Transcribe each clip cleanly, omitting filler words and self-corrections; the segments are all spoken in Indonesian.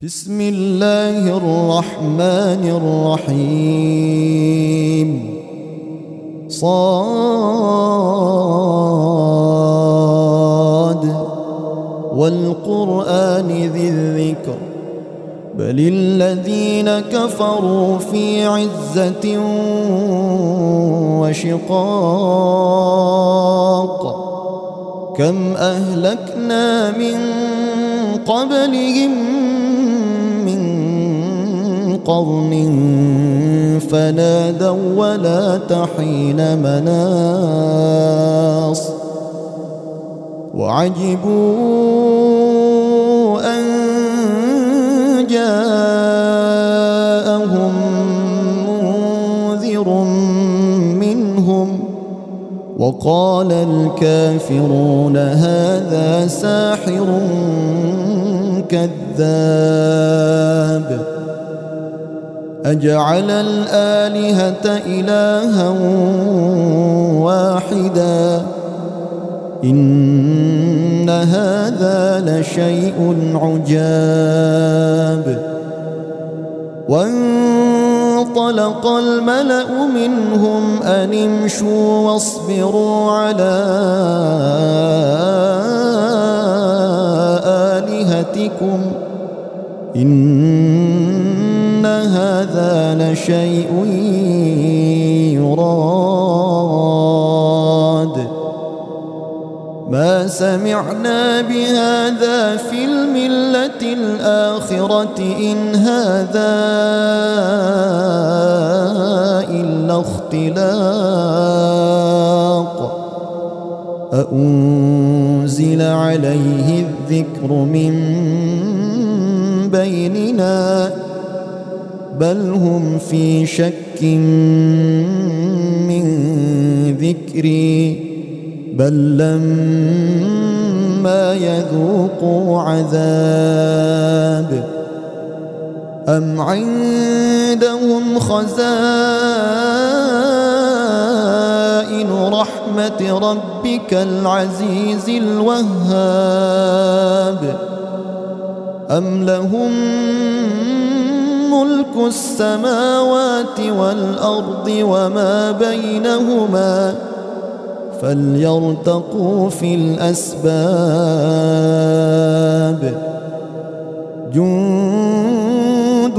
بسم الله الرحمن الرحيم صاد والقرآن ذي الذكر بل الذين كفروا في عزة وشقاق كم أهلكنا من قبلهم من قرن فنادوا ولا تحين مناص وعجبوا أن جاءهم منذر منهم وقال الكافرون هذا ساحر كذاب أجعل الآلهة إلها واحدا إن هذا لشيء عجاب وانطلق الملأ منهم أن امشوا واصبروا على آلهتكم إن هذا لشيء يراد ما سمعنا بهذا في الملة الآخرة إن هذا إلا اختلاق أأنزل عليه الذكر من بيننا بل هم في شك من ذكري بل لما يذوقوا عذاب أم عندهم خزائن رحمة ربك العزيز الوهاب أم لهم ملك السماوات والأرض وما بينهما فليرتقوا في الأسباب جند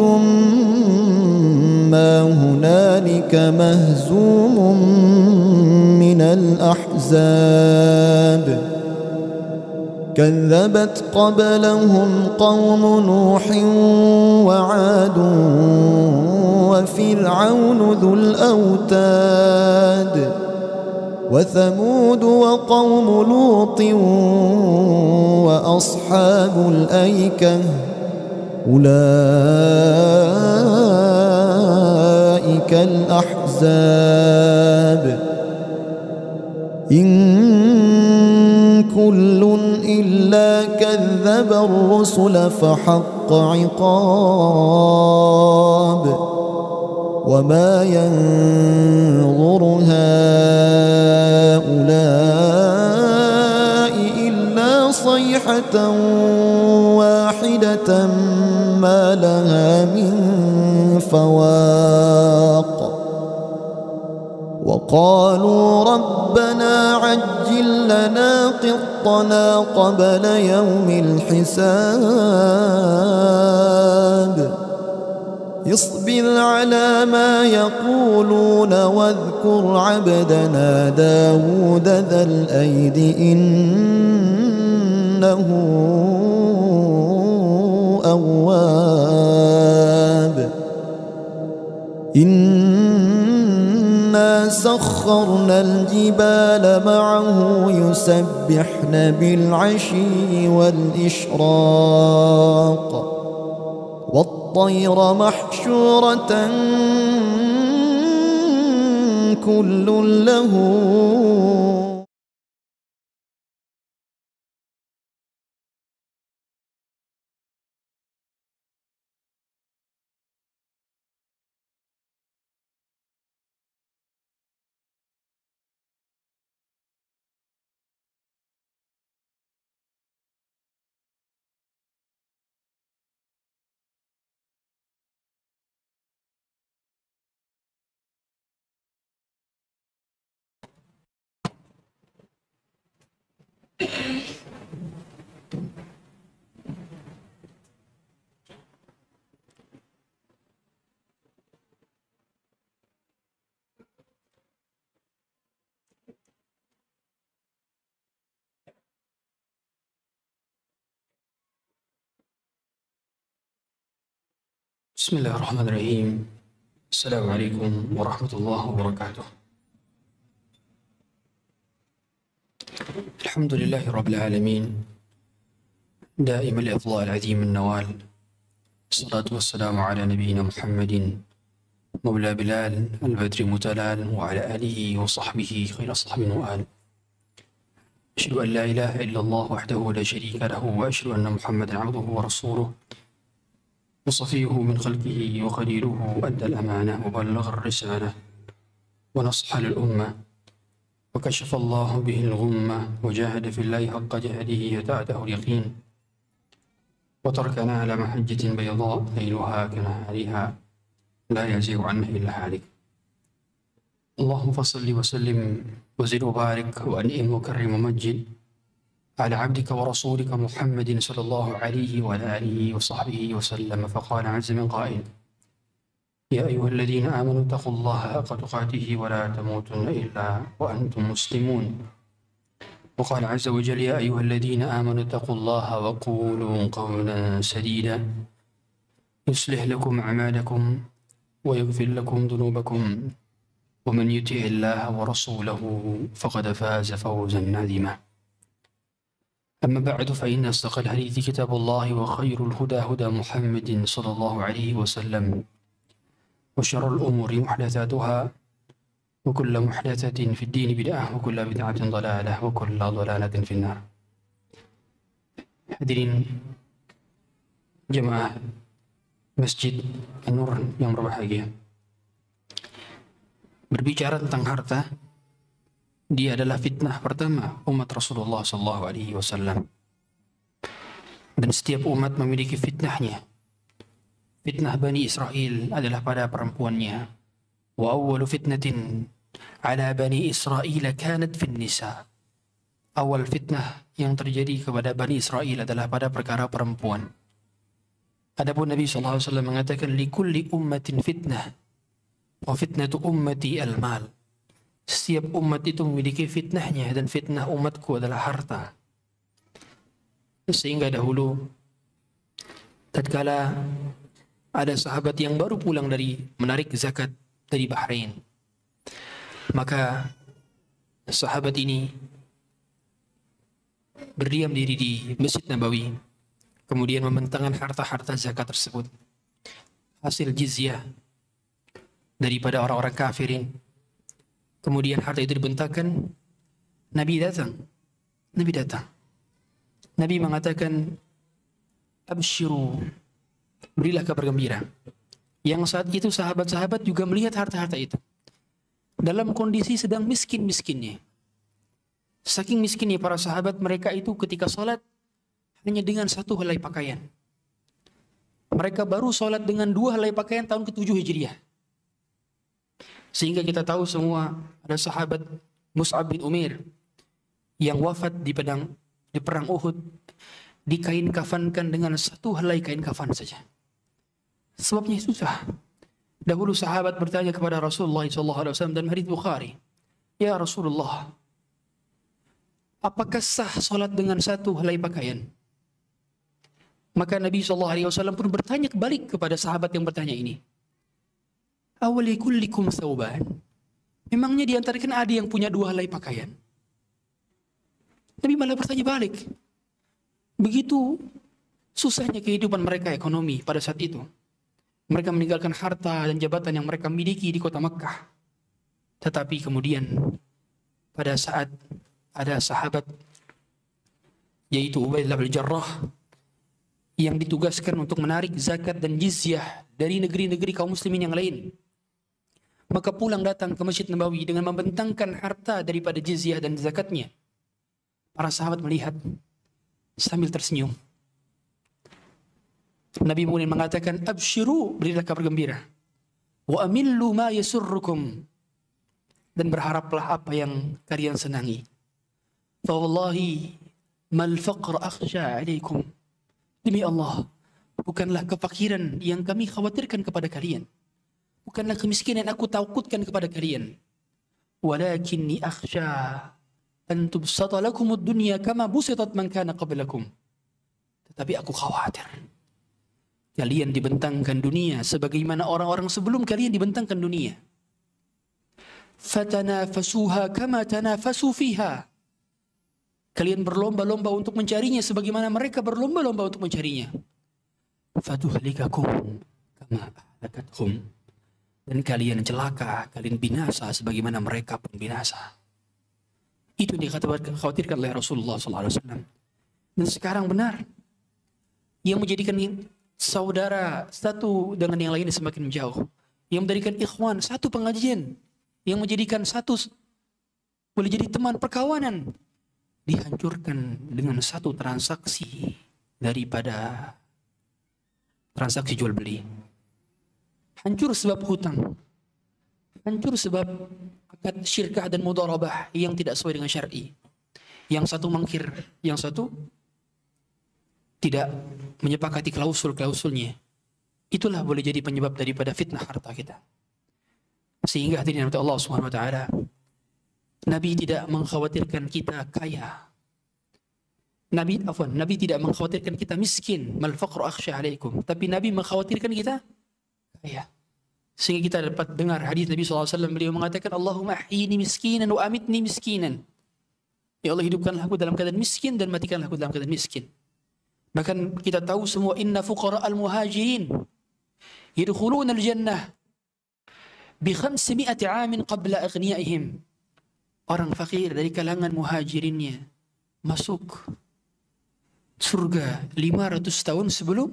ما هنالك مهزوم من الأحزاب كذبت قبلهم قوم نوح وعاد وفرعون ذو الأوتاد وثمود وقوم لوط وأصحاب الأيكة أولئك الأحزاب إن كل إلا كذب الرسل فحق عقاب وما ينظر هؤلاء إلا صيحة واحدة ما لها من فواق وقالوا ربنا عجل لنا قطنا قبل يوم الحساب اصبر على ما يقولون واذكر عبدنا داود ذا الأيد إنه أواب إنا سخرنا الجبال معه يسبحن بالعشي والإشراق والطير محشورة كل له Bismillahirrahmanirrahim. Assalamualaikum warahmatullahi wabarakatuh. Alhamdulillahi rabbil alamin. دائم الإفضال عظيم النوال. الصلاة والسلام على نبينا محمد مولى بلال البدر متلال وعلى آله وصحبه خير صحب وآل. أشهد أن لا إله إلا الله وحده لا شريك له وأشهد أن محمدا عبده ورسوله وصفيه من خلقه وخليله أدى الأمانة وبلغ الرسالة ونصح للأمة وكشف الله به الغمة وجاهد في الله حق جهده يتعده اليقين وتركنا على محجة بيضاء ليلها كنهارها لا يزيغ عنها إلا هالك. اللهم صل وسلم وزد وبارك وأنعم وكرم ومجد على عبدك ورسولك محمد صلى الله عليه وعلى آله وصحبه وسلم. فقال عز من قائل: يا أيها الذين آمنوا اتقوا الله حق تقاته ولا تموتن إلا وأنتم مسلمون. وقال عز وجل: يا أيها الذين آمنوا اتقوا الله وقولوا قولا سديدا يصلح لكم أعمالكم ويغفر لكم ذنوبكم ومن يطع الله ورسوله فقد فاز فوزا عظيما. أما بعد فإن أصدق الحديث كتاب الله وخير الهدى هدى محمد صلى الله عليه وسلم وشر الأمور محدثاتها وكل محدثة في الدين بدعة وكل بدعة ضلالة وكل ضلالة في النار. Hadirin jemaah Masjid An-Nur yang berbahagia, berbicara tentang harta, dia adalah fitnah pertama umat Rasulullah SAW. Dan setiap umat memiliki fitnahnya. Fitnah Bani Israel adalah pada perempuannya. Wa awwalu fitnatin ala Bani Israel kanat fin nisa. Awal fitnah yang terjadi kepada Bani Israel adalah pada perkara perempuan. Adapun Nabi SAW mengatakan likulli ummatin fitnah wa fitnatu ummati al-mal. Setiap umat itu memiliki fitnahnya dan fitnah umatku adalah harta. Sehingga dahulu tatkala ada sahabat yang baru pulang dari menarik zakat dari Bahrain, maka sahabat ini berdiam diri di Masjid Nabawi, kemudian membentangkan harta-harta zakat tersebut, hasil jizyah daripada orang-orang kafirin. Kemudian harta itu dibentangkan. Nabi datang. Nabi mengatakan, abshiru, berilah kabar gembira. Yang saat itu sahabat-sahabat juga melihat harta-harta itu dalam kondisi sedang miskin-miskinnya. Saking miskinnya para sahabat, mereka itu ketika sholat hanya dengan satu helai pakaian. Mereka baru sholat dengan 2 helai pakaian tahun ke-7 Hijriah. Sehingga kita tahu semua ada sahabat Mus'ab bin Umair yang wafat di perang Uhud, dikain kafankan dengan 1 helai kain kafan saja. Sebabnya susah. Dahulu sahabat bertanya kepada Rasulullah SAW dan hadits Bukhari, ya Rasulullah, apakah sah solat dengan 1 helai pakaian? Maka Nabi SAW pun bertanya kebalik kepada sahabat yang bertanya ini, awali kullikum thawban, memangnya di antara kalian ada yang punya 2 helai pakaian? Nabi malah bertanya balik. Begitu susahnya kehidupan mereka ekonomi pada saat itu. Mereka meninggalkan harta dan jabatan yang mereka miliki di kota Makkah. Tetapi kemudian pada saat ada sahabat yaitu Ubaidillah bin Jarrah yang ditugaskan untuk menarik zakat dan jizyah dari negeri-negeri kaum muslimin yang lain, maka pulang datang ke Masjid Nabawi dengan membentangkan harta daripada jizyah dan zakatnya. Para sahabat melihat sambil tersenyum. Nabi kemudian mengatakan, abshiru, berilah kabar gembira. Wa amillu ma yasurrukum, dan berharaplah apa yang kalian senangi. Fa wallahi mal faqr akhsha alaikum. Demi Allah, bukanlah kefakiran yang kami khawatirkan kepada kalian. Bukanlah kemiskinan yang aku takutkan kepada kalian. Walakinni akhsha an tubsata lakumud dunya kama busitat man kana qablakum. Tetapi aku khawatir kalian dibentangkan dunia sebagaimana orang-orang sebelum kalian dibentangkan dunia. Fatanafasuha kama tanafasu fiha. Kalian berlomba-lomba untuk mencarinya sebagaimana mereka berlomba-lomba untuk mencarinya. Fatuhlikakum kama ahlakathum. Dan kalian celaka, kalian binasa sebagaimana mereka pun binasa. Itu yang dikhawatirkan oleh Rasulullah SAW. Dan sekarang benar, yang menjadikan saudara satu dengan yang lainnya semakin jauh, yang menjadikan ikhwan satu pengajian, yang menjadikan satu boleh jadi teman perkawanan, dihancurkan dengan satu transaksi daripada transaksi jual beli. Hancur sebab hutang, hancur sebab akad syirkah dan mudharabah yang tidak sesuai dengan syar'i. Yang satu mangkir, yang satu tidak menyepakati klausul-klausulnya. Itulah boleh jadi penyebab daripada fitnah harta kita. Sehingga hadirin Allah Subhanahu wa taala, Nabi tidak mengkhawatirkan kita kaya. Nabi tidak mengkhawatirkan kita miskin, mal faqru akhsha alaikum. Tapi Nabi mengkhawatirkan kita kaya. Sehingga kita dapat dengar hadis Nabi SAW, beliau mengatakan, Allahumma ahyini miskinan wa amitni miskinan. Ya Allah, hidupkanlah aku dalam keadaan miskin dan matikanlah aku dalam keadaan miskin. Bahkan kita tahu semua, inna fuqara al-muhajirin yadkhuluna al-jannah bi 500 amin qabla aghniyaihim. Orang fakir dari kalangan muhajirinnya masuk surga 500 tahun sebelum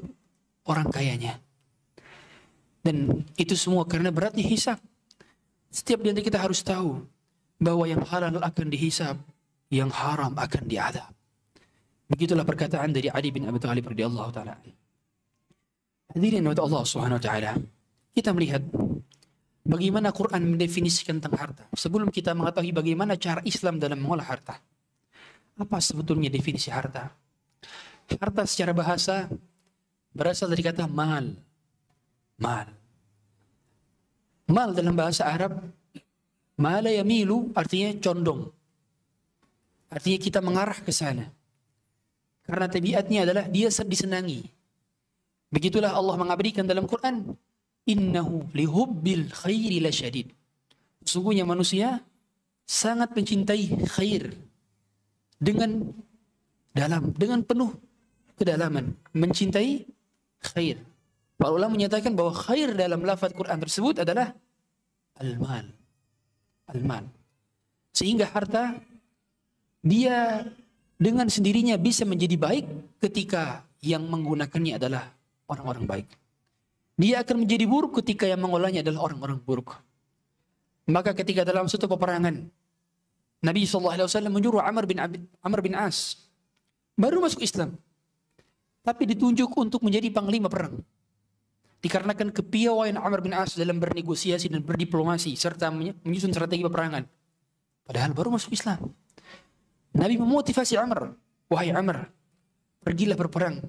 orang kayanya. Dan itu semua karena beratnya hisab. Setiap di antara kita harus tahu bahwa yang halal akan dihisab, yang haram akan diadab. Begitulah perkataan dari Ali bin Abi Thalib radhiyallahu taala. Hadirin wa Allah Subhanahu wa taala, kita melihat bagaimana Quran mendefinisikan tentang harta. Sebelum kita mengetahui bagaimana cara Islam dalam mengolah harta, apa sebetulnya definisi harta? Harta secara bahasa berasal dari kata mal. Mal. Mal dalam bahasa Arab, mala yamilu artinya condong. Artinya kita mengarah ke sana. Karena tabiatnya adalah dia disenangi. Begitulah Allah mengabadikan dalam Quran, innahu lihubbil khairi lasyadid. Sesungguhnya manusia sangat mencintai khair dengan dalam, dengan penuh kedalaman, mencintai khair. Para ulama menyatakan bahwa khair dalam lafaz Quran tersebut adalah al-mal. Al-mal. Sehingga harta dia dengan sendirinya bisa menjadi baik ketika yang menggunakannya adalah orang-orang baik. Dia akan menjadi buruk ketika yang mengolahnya adalah orang-orang buruk. Maka ketika dalam suatu peperangan, Nabi SAW menyuruh Amr bin As, baru masuk Islam, tapi ditunjuk untuk menjadi panglima perang. Dikarenakan kepiawaian Amr bin As dalam bernegosiasi dan berdiplomasi serta menyusun strategi peperangan. Padahal baru masuk Islam. Nabi memotivasi Amr, wahai Amr, pergilah berperang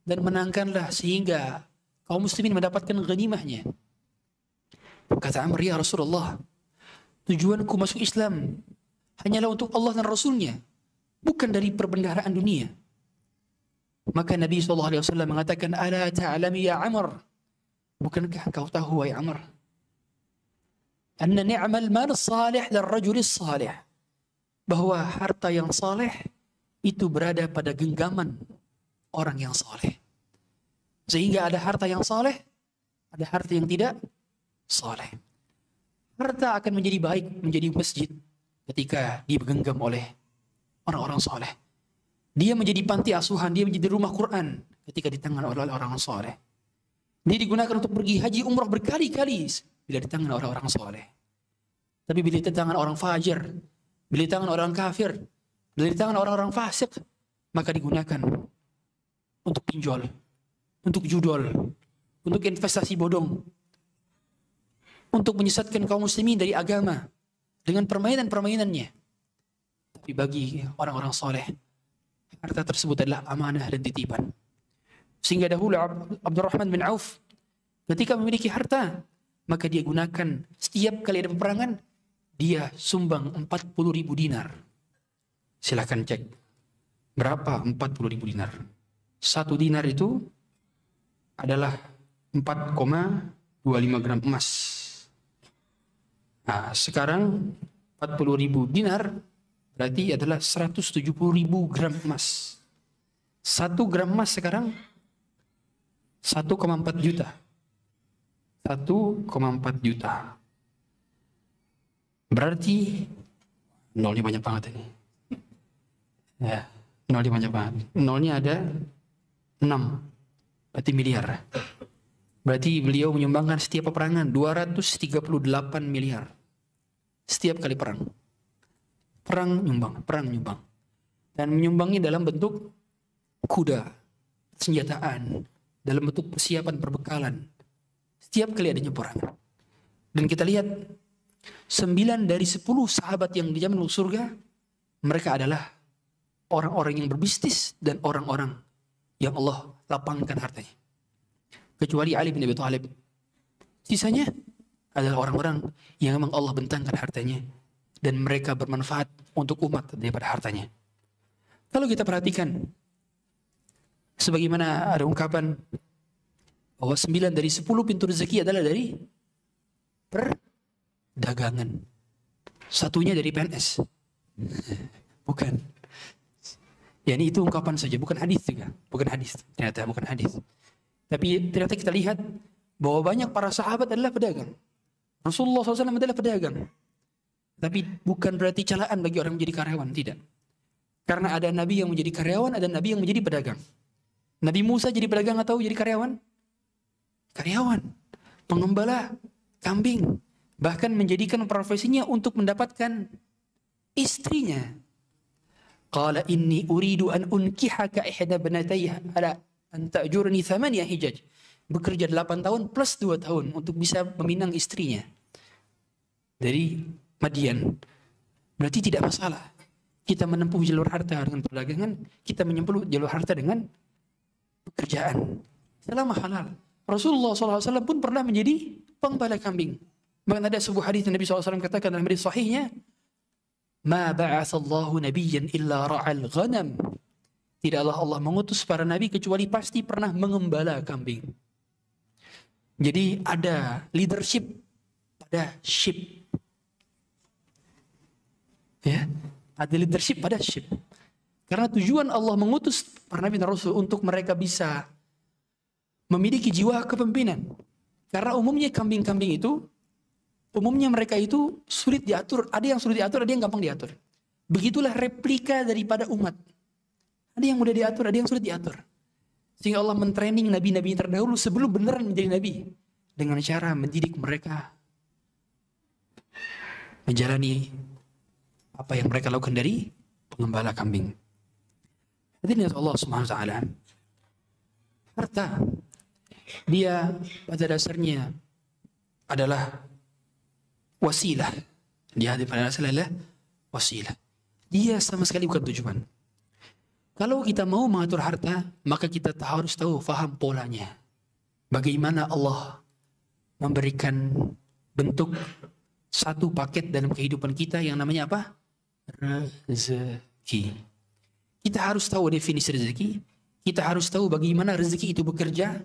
dan menangkanlah sehingga kaum muslimin mendapatkan ghanimahnya. Kata Amr, ya Rasulullah, tujuanku masuk Islam hanyalah untuk Allah dan Rasulnya, bukan dari perbendaharaan dunia. Maka Nabi SAW mengatakan, ala ta'alami ya Amr, bukankah engkau tahu wahai Amr, anna ni'mal mal salih dan rajulis salih, bahwa harta yang saleh itu berada pada genggaman orang yang saleh. Sehingga ada harta yang saleh, ada harta yang tidak saleh. Harta akan menjadi baik, menjadi masjid ketika digenggam oleh orang-orang saleh. Dia menjadi panti asuhan, dia menjadi rumah Quran ketika di tangan oleh orang saleh. Dia digunakan untuk pergi haji umrah berkali-kali bila di tangan orang-orang saleh. Tapi bila di tangan orang fajir, bila di tangan orang kafir, bila di tangan orang-orang fasik, maka digunakan untuk pinjol, untuk judol, untuk investasi bodong, untuk menyesatkan kaum muslimin dari agama dengan permainan-permainannya. Tapi bagi orang-orang soleh, Harta tersebut adalah amanah dan titipan. Sehingga dahulu Abdurrahman bin Auf ketika memiliki harta, maka dia gunakan setiap kali ada peperangan, dia sumbang 40.000 dinar. Silakan cek. Berapa 40.000 dinar? 1 dinar itu adalah 4,25 gram emas. Nah, sekarang 40.000 dinar berarti adalah 170.000 gram emas. 1 gram emas sekarang 1,4 juta. 1,4 juta. Berarti nolnya banyak banget ini. Ya, nolnya banyak banget. Nolnya ada 6. Berarti miliar. Berarti beliau menyumbangkan setiap peperangan 238 miliar. Setiap kali perang. Perang nyumbang. Dan menyumbangnya dalam bentuk kuda, senjataan, dalam bentuk persiapan perbekalan. Setiap kali adanya peperangan. Dan kita lihat 9 dari 10 sahabat yang dijamin masuk surga, mereka adalah orang-orang yang berbisnis dan orang-orang yang Allah lapangkan hartanya. Kecuali Ali bin Abi Thalib. Sisanya adalah orang-orang yang memang Allah bentangkan hartanya dan mereka bermanfaat untuk umat daripada hartanya. Kalau kita perhatikan, sebagaimana ada ungkapan bahwa 9 dari 10 pintu rezeki adalah dari perdagangan. Satunya dari PNS. Bukan. Ya, ini itu ungkapan saja, bukan hadis juga. Bukan hadis. Ternyata bukan hadis. Tapi ternyata kita lihat bahwa banyak para sahabat adalah pedagang. Rasulullah SAW adalah pedagang. Tapi bukan berarti celaan bagi orang menjadi karyawan, tidak. Karena ada nabi yang menjadi karyawan, ada nabi yang menjadi pedagang. Nabi Musa jadi pedagang atau jadi karyawan? Karyawan. Pengembala kambing. Bahkan menjadikan profesinya untuk mendapatkan istrinya. Qala inni uridu an unkihaka ihda banatayya ala an ta'jurni 8 hijaj. Bekerja 8 tahun plus 2 tahun untuk bisa meminang istrinya dari Madian. Berarti tidak masalah kita menempuh jalur harta dengan perdagangan, kita menempuh jalur harta dengan pekerjaan selama halal. Rasulullah SAW pun pernah menjadi pengembala kambing. Bahkan ada sebuah hadis Nabi SAW katakan dalam hadis sahihnya, "Ma ba'atsallahu nabiyyan illa ra'al ghanam." Tidaklah Allah mengutus para nabi kecuali pasti pernah mengembala kambing. Jadi ada leadership pada sheep. Ya, ada leadership pada sheep. Karena tujuan Allah mengutus para nabi dan rasul untuk mereka bisa memiliki jiwa kepemimpinan. Karena umumnya kambing-kambing itu, umumnya mereka itu sulit diatur. Ada yang sulit diatur, ada yang gampang diatur. Begitulah replika daripada umat. Ada yang mudah diatur, ada yang sulit diatur. Sehingga Allah mentraining nabi-nabi terdahulu sebelum beneran menjadi nabi. Dengan cara mendidik mereka menjalani apa yang mereka lakukan dari pengembala kambing. Hadirin Allah Subhanahu wa taala. Harta dia pada dasarnya adalah wasilah. Dia pada dasarnya adalah wasilah. Dia sama sekali bukan tujuan. Kalau kita mau mengatur harta, maka kita harus tahu, faham polanya. Bagaimana Allah memberikan bentuk satu paket dalam kehidupan kita yang namanya apa? Rezeki. Kita harus tahu definisi rezeki. Kita harus tahu bagaimana rezeki itu bekerja.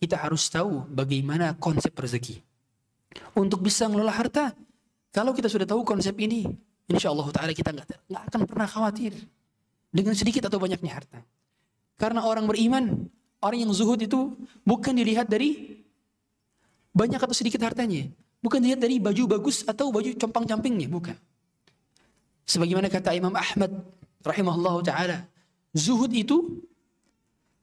Kita harus tahu bagaimana konsep rezeki. Untuk bisa mengelola harta, kalau kita sudah tahu konsep ini, insya Allah Ta'ala kita nggak akan pernah khawatir dengan sedikit atau banyaknya harta. Karena orang beriman, orang yang zuhud itu bukan dilihat dari banyak atau sedikit hartanya. Bukan dilihat dari baju bagus atau baju compang-campingnya, bukan. Sebagaimana kata Imam Ahmad rahimahullah ta'ala, zuhud itu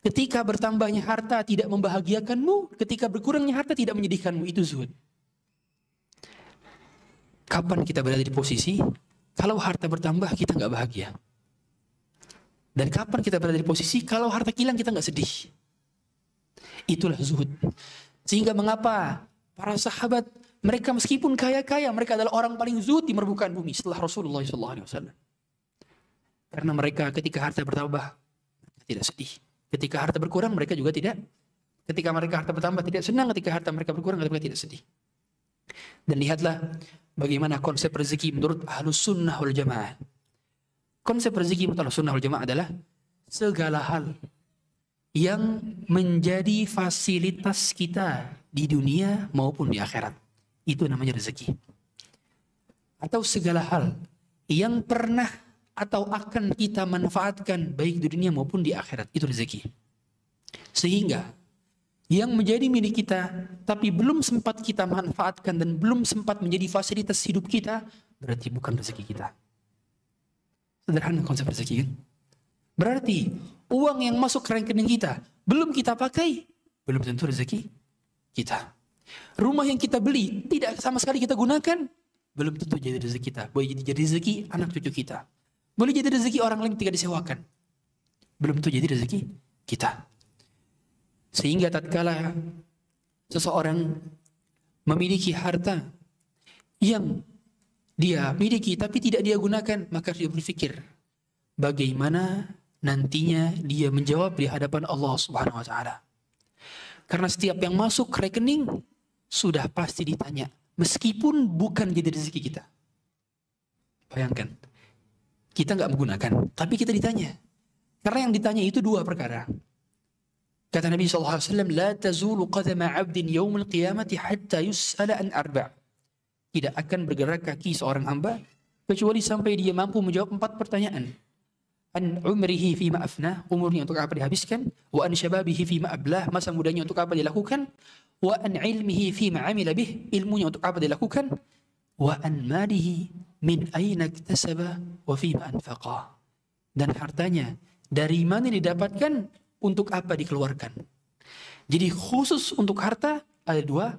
ketika bertambahnya harta tidak membahagiakanmu, ketika berkurangnya harta tidak menyedihkanmu, itu zuhud. Kapan kita berada di posisi kalau harta bertambah kita nggak bahagia? Dan kapan kita berada di posisi kalau harta hilang kita nggak sedih? Itulah zuhud. Sehingga mengapa para sahabat mereka meskipun kaya-kaya mereka adalah orang paling zuhud di permukaan bumi setelah Rasulullah SAW. Karena mereka ketika harta bertambah tidak sedih. Ketika harta berkurang mereka juga tidak. Ketika mereka harta bertambah tidak senang, ketika harta mereka berkurang mereka tidak sedih. Dan lihatlah bagaimana konsep rezeki menurut Ahlus Sunnah wal Jamaah. Konsep rezeki menurut Ahlus Sunnah wal Jamaah adalah segala hal yang menjadi fasilitas kita di dunia maupun di akhirat. Itu namanya rezeki. Atau segala hal yang pernah atau akan kita manfaatkan baik di dunia maupun di akhirat. Itu rezeki. Sehingga yang menjadi milik kita tapi belum sempat kita manfaatkan dan belum sempat menjadi fasilitas hidup kita, berarti bukan rezeki kita. Sederhana konsep rezeki kan? Berarti uang yang masuk ke rekening kita belum kita pakai, belum tentu rezeki kita. Rumah yang kita beli tidak sama sekali kita gunakan, belum tentu jadi rezeki kita. Boleh jadi rezeki anak cucu kita. Boleh jadi rezeki orang lain ketika disewakan, belum tentu jadi rezeki kita. Sehingga tatkala seseorang memiliki harta yang dia miliki tapi tidak dia gunakan, maka dia berpikir bagaimana nantinya dia menjawab di hadapan Allah Subhanahu wa taala. Karena setiap yang masuk ke rekening sudah pasti ditanya, meskipun bukan jadi rezeki kita. Bayangkan, kita nggak menggunakan, tapi kita ditanya. Karena yang ditanya itu dua perkara. Kata Nabi SAW, La tazulu qadama abdin yawmul qiyamati hatta yus'ala an arba'. Tidak akan bergerak kaki seorang hamba kecuali sampai dia mampu menjawab 4 pertanyaan. An umrihi fima afnah, umurnya untuk apa dihabiskan. Wa an syababihi fima ablah, masa mudanya untuk apa dilakukan. Wa an ilmihi fima amila bih, ilmunya untuk apa dilakukan. Wa an malihi min aina iktasaba wa fima anfaqa. Dan hartanya dari mana didapatkan, untuk apa dikeluarkan. Jadi khusus untuk harta ada 2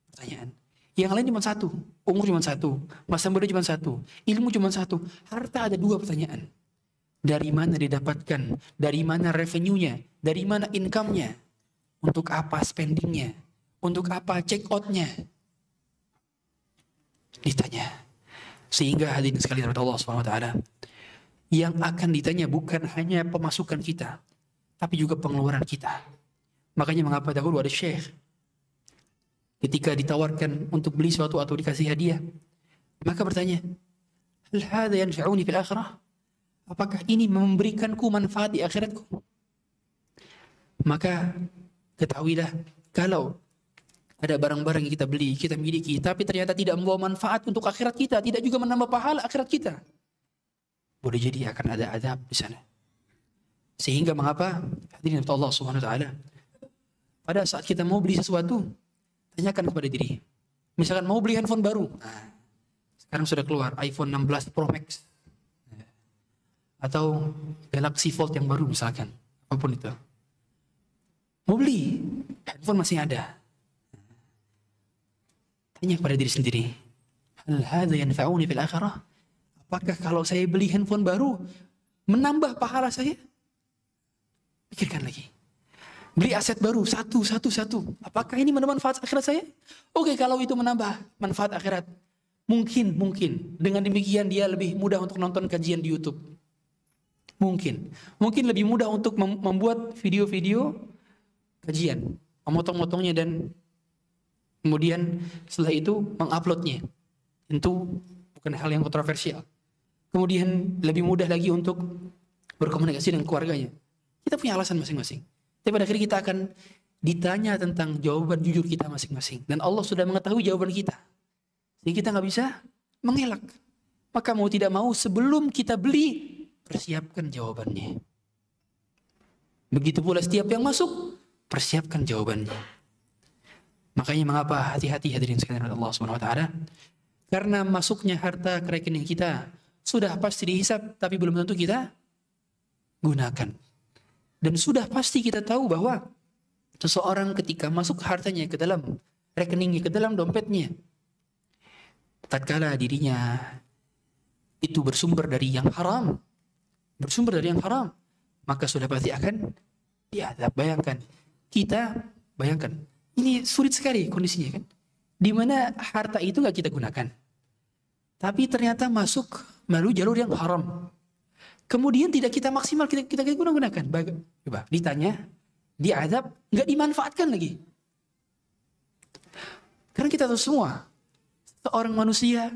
pertanyaan. Yang lain cuma 1, umur cuma 1, masa muda cuma 1, ilmu cuma 1. Harta ada 2 pertanyaan. Dari mana didapatkan, dari mana revenue-nya, dari mana income-nya, untuk apa spending-nya, untuk apa check out-nya. Ditanya. Sehingga hadirin sekalian oleh Allah Subhanahu wa taala, yang akan ditanya bukan hanya pemasukan kita, tapi juga pengeluaran kita. Makanya mengapa dahulu ada syekh ketika ditawarkan untuk beli sesuatu atau dikasih hadiah, maka bertanya, hal hadha yanfa'uni fil akhirah? Apakah ini memberikanku manfaat di akhiratku? Maka ketahuilah, kalau ada barang-barang yang kita beli, kita miliki, tapi ternyata tidak membawa manfaat untuk akhirat kita, tidak juga menambah pahala akhirat kita, boleh jadi akan ada azab di sana. Sehingga mengapa hadirin Allah Subhanahu wa taala, pada saat kita mau beli sesuatu, tanyakan kepada diri. Misalkan mau beli handphone baru. Nah, sekarang sudah keluar iPhone 16 Pro Max. Atau Galaxy Fold yang baru misalkan, apapun itu. Mau beli, handphone masih ada. Tanya kepada diri sendiri, hal hadza yanfa'uni fil akhirah? Apakah kalau saya beli handphone baru menambah pahala saya? Pikirkan lagi. Beli aset baru satu. Apakah ini menambah manfaat akhirat saya? Oke, kalau itu menambah manfaat akhirat, mungkin dengan demikian dia lebih mudah untuk nonton kajian di YouTube. Mungkin lebih mudah untuk membuat video-video kajian, memotong-motongnya dan kemudian setelah itu menguploadnya. Tentu bukan hal yang kontroversial. Kemudian lebih mudah lagi untuk berkomunikasi dengan keluarganya. Kita punya alasan masing-masing. Tapi pada akhirnya kita akan ditanya tentang jawaban jujur kita masing-masing. Dan Allah sudah mengetahui jawaban kita. Sehingga kita nggak bisa mengelak. Maka mau tidak mau sebelum kita beli, persiapkan jawabannya. Begitu pula setiap yang masuk, persiapkan jawabannya. Makanya mengapa hati-hati hadirin sekalian Allah Subhanahu wa taala? Karena masuknya harta ke rekening kita sudah pasti dihisab, tapi belum tentu kita gunakan. Dan sudah pasti kita tahu bahwa seseorang ketika masuk hartanya ke dalam rekeningnya, ke dalam dompetnya, tatkala dirinya itu bersumber dari yang haram, maka sudah pasti akan diazab. Bayangkan, ini sulit sekali kondisinya kan, di mana harta itu nggak kita gunakan, tapi ternyata masuk melalui jalur yang haram. Kemudian tidak kita maksimal, kita gunakan. Coba ditanya, diadab, nggak dimanfaatkan lagi. Karena kita tahu semua, seorang manusia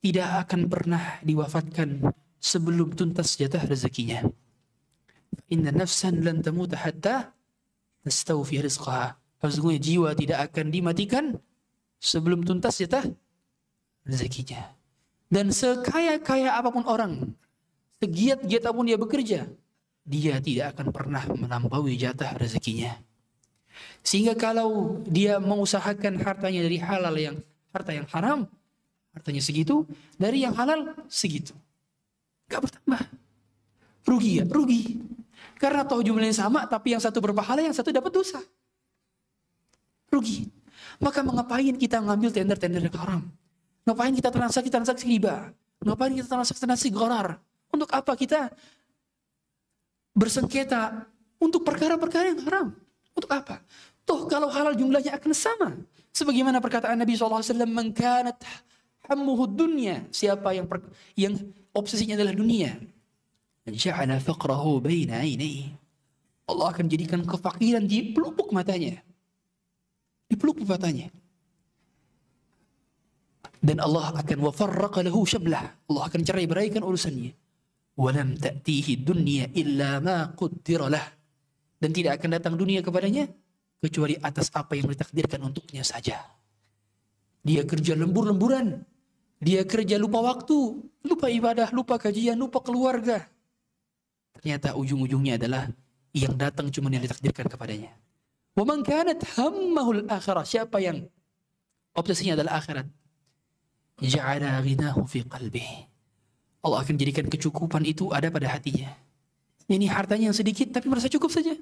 tidak akan pernah diwafatkan sebelum tuntas jatah rezekinya. Inna nafsan lan tamuta hatta tastawfi rizqaha. Sesungguhnya jiwa tidak akan dimatikan sebelum tuntas jatah rezekinya. Dan sekaya-kaya apapun orang, segiat-giat apapun dia bekerja, dia tidak akan pernah melampaui jatah rezekinya. Sehingga kalau dia mengusahakan hartanya dari harta yang haram, hartanya segitu, dari yang halal segitu. Gak bertambah. Rugi ya? Rugi. Karena toh jumlahnya sama, tapi yang satu berpahala, yang satu dapat dosa. Rugi. Maka mengapain kita ngambil tender-tender yang haram? Ngapain kita transaksi riba? Ngapain kita transaksi gharar? Untuk apa kita bersengketa untuk perkara-perkara yang haram? Untuk apa? Toh kalau halal jumlahnya akan sama. Sebagaimana perkataan Nabi SAW, "Man kanat hammuhu dunya." Siapa yang obsesinya adalah dunia, ja'ala faqrahu baina ainaihi. Allah akan jadikan kefakiran di pelupuk matanya. Di pelupuk matanya. Dan Allah akan wafarraqa lahu syablah. Allah akan cerai-beraikan urusannya. Walam ta'tihi dunya illa ma qaddara lah. Dan tidak akan datang dunia kepadanya kecuali atas apa yang ditakdirkan untuknya saja. Dia kerja lembur-lemburan. Dia kerja lupa waktu, lupa ibadah, lupa kajian, lupa keluarga. Ternyata ujung-ujungnya adalah yang datang cuma yang ditakdirkan kepadanya. Wa man kanat hammahul akhirah. Siapa yang obsesinya adalah akhirat, ja'ala ghinahu fi qalbihi. Allah akan jadikan kecukupan itu ada pada hatinya. Ini hartanya yang sedikit tapi merasa cukup saja.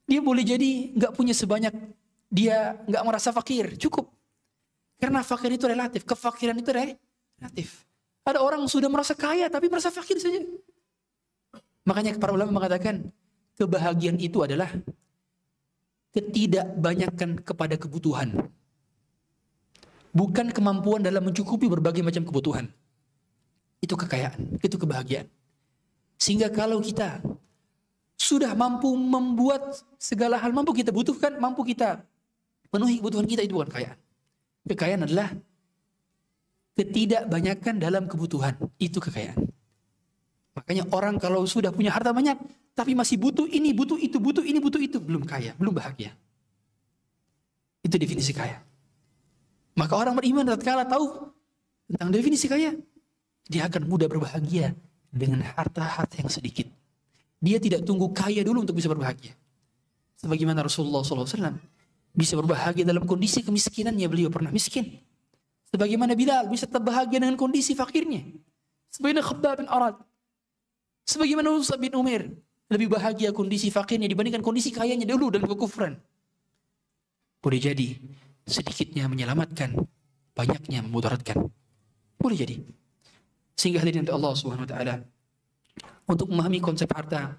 Dia boleh jadi nggak punya sebanyak, dia nggak merasa fakir, cukup. Karena fakir itu relatif, kefakiran itu relatif. Ada orang sudah merasa kaya tapi merasa fakir saja. Makanya para ulama mengatakan kebahagiaan itu adalah ketidakbanyakan kepada kebutuhan, bukan kemampuan dalam mencukupi berbagai macam kebutuhan. Itu kekayaan, itu kebahagiaan. Sehingga kalau kita sudah mampu membuat segala hal, mampu kita butuhkan, mampu kita penuhi kebutuhan kita, itu bukan kekayaan. Kekayaan adalah ketidakbanyakan dalam kebutuhan, itu kekayaan. Makanya orang kalau sudah punya harta banyak tapi masih butuh ini, butuh itu, butuh ini, butuh itu, belum kaya, belum bahagia. Itu definisi kaya. Maka orang beriman tatkala tahu tentang definisi kaya, dia akan mudah berbahagia dengan harta-harta yang sedikit. Dia tidak tunggu kaya dulu untuk bisa berbahagia. Sebagaimana Rasulullah SAW bisa berbahagia dalam kondisi kemiskinannya, beliau pernah miskin. Sebagaimana Bilal bisa terbahagia dengan kondisi fakirnya. Sebagaimana Khabbab bin Arad. Sebagaimana Mus'ab bin Umair lebih bahagia kondisi fakirnya dibandingkan kondisi kayanya dulu dan kekufuran. Boleh jadi sedikitnya menyelamatkan, banyaknya memudaratkan. Boleh jadi. Sehingga hadirin Allah Subhanahu wa taala, untuk memahami konsep harta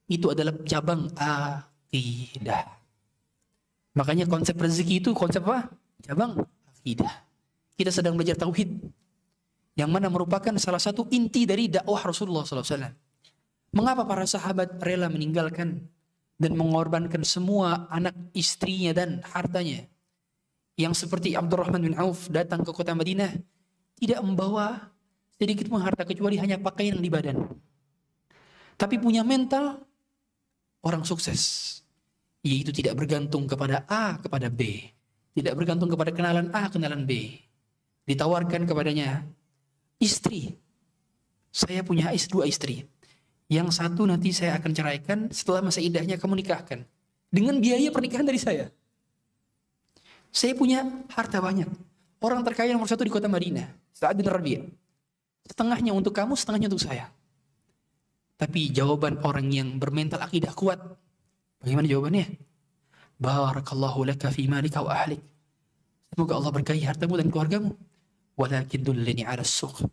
itu adalah cabang akidah. Makanya konsep rezeki itu konsep apa? Cabang akidah. Kita sedang belajar tauhid, yang mana merupakan salah satu inti dari dakwah Rasulullah SAW. Mengapa para sahabat rela meninggalkan dan mengorbankan semua anak istrinya dan hartanya? Yang seperti Abdurrahman bin Auf datang ke kota Madinah tidak membawa sedikit pun harta kecuali hanya pakaian yang di badan. Tapi punya mental orang sukses, yaitu tidak bergantung kepada A kepada B, tidak bergantung kepada kenalan A kenalan B. Ditawarkan kepadanya istri. Saya punya dua istri. Yang satu nanti saya akan ceraikan, setelah masa iddahnya kamu nikahkan dengan biaya pernikahan dari saya. Saya punya harta banyak. Orang terkaya nomor satu di kota Madinah, Sa'ad bin Rabi'. Setengahnya untuk kamu, setengahnya untuk saya. Tapi jawaban orang yang bermental akidah kuat, bagaimana jawabannya? Barakallahu laka fi malika wa ahlik. Semoga Allah berkahi hartamu dan keluargamu. Walakin dullini 'ala as-suq.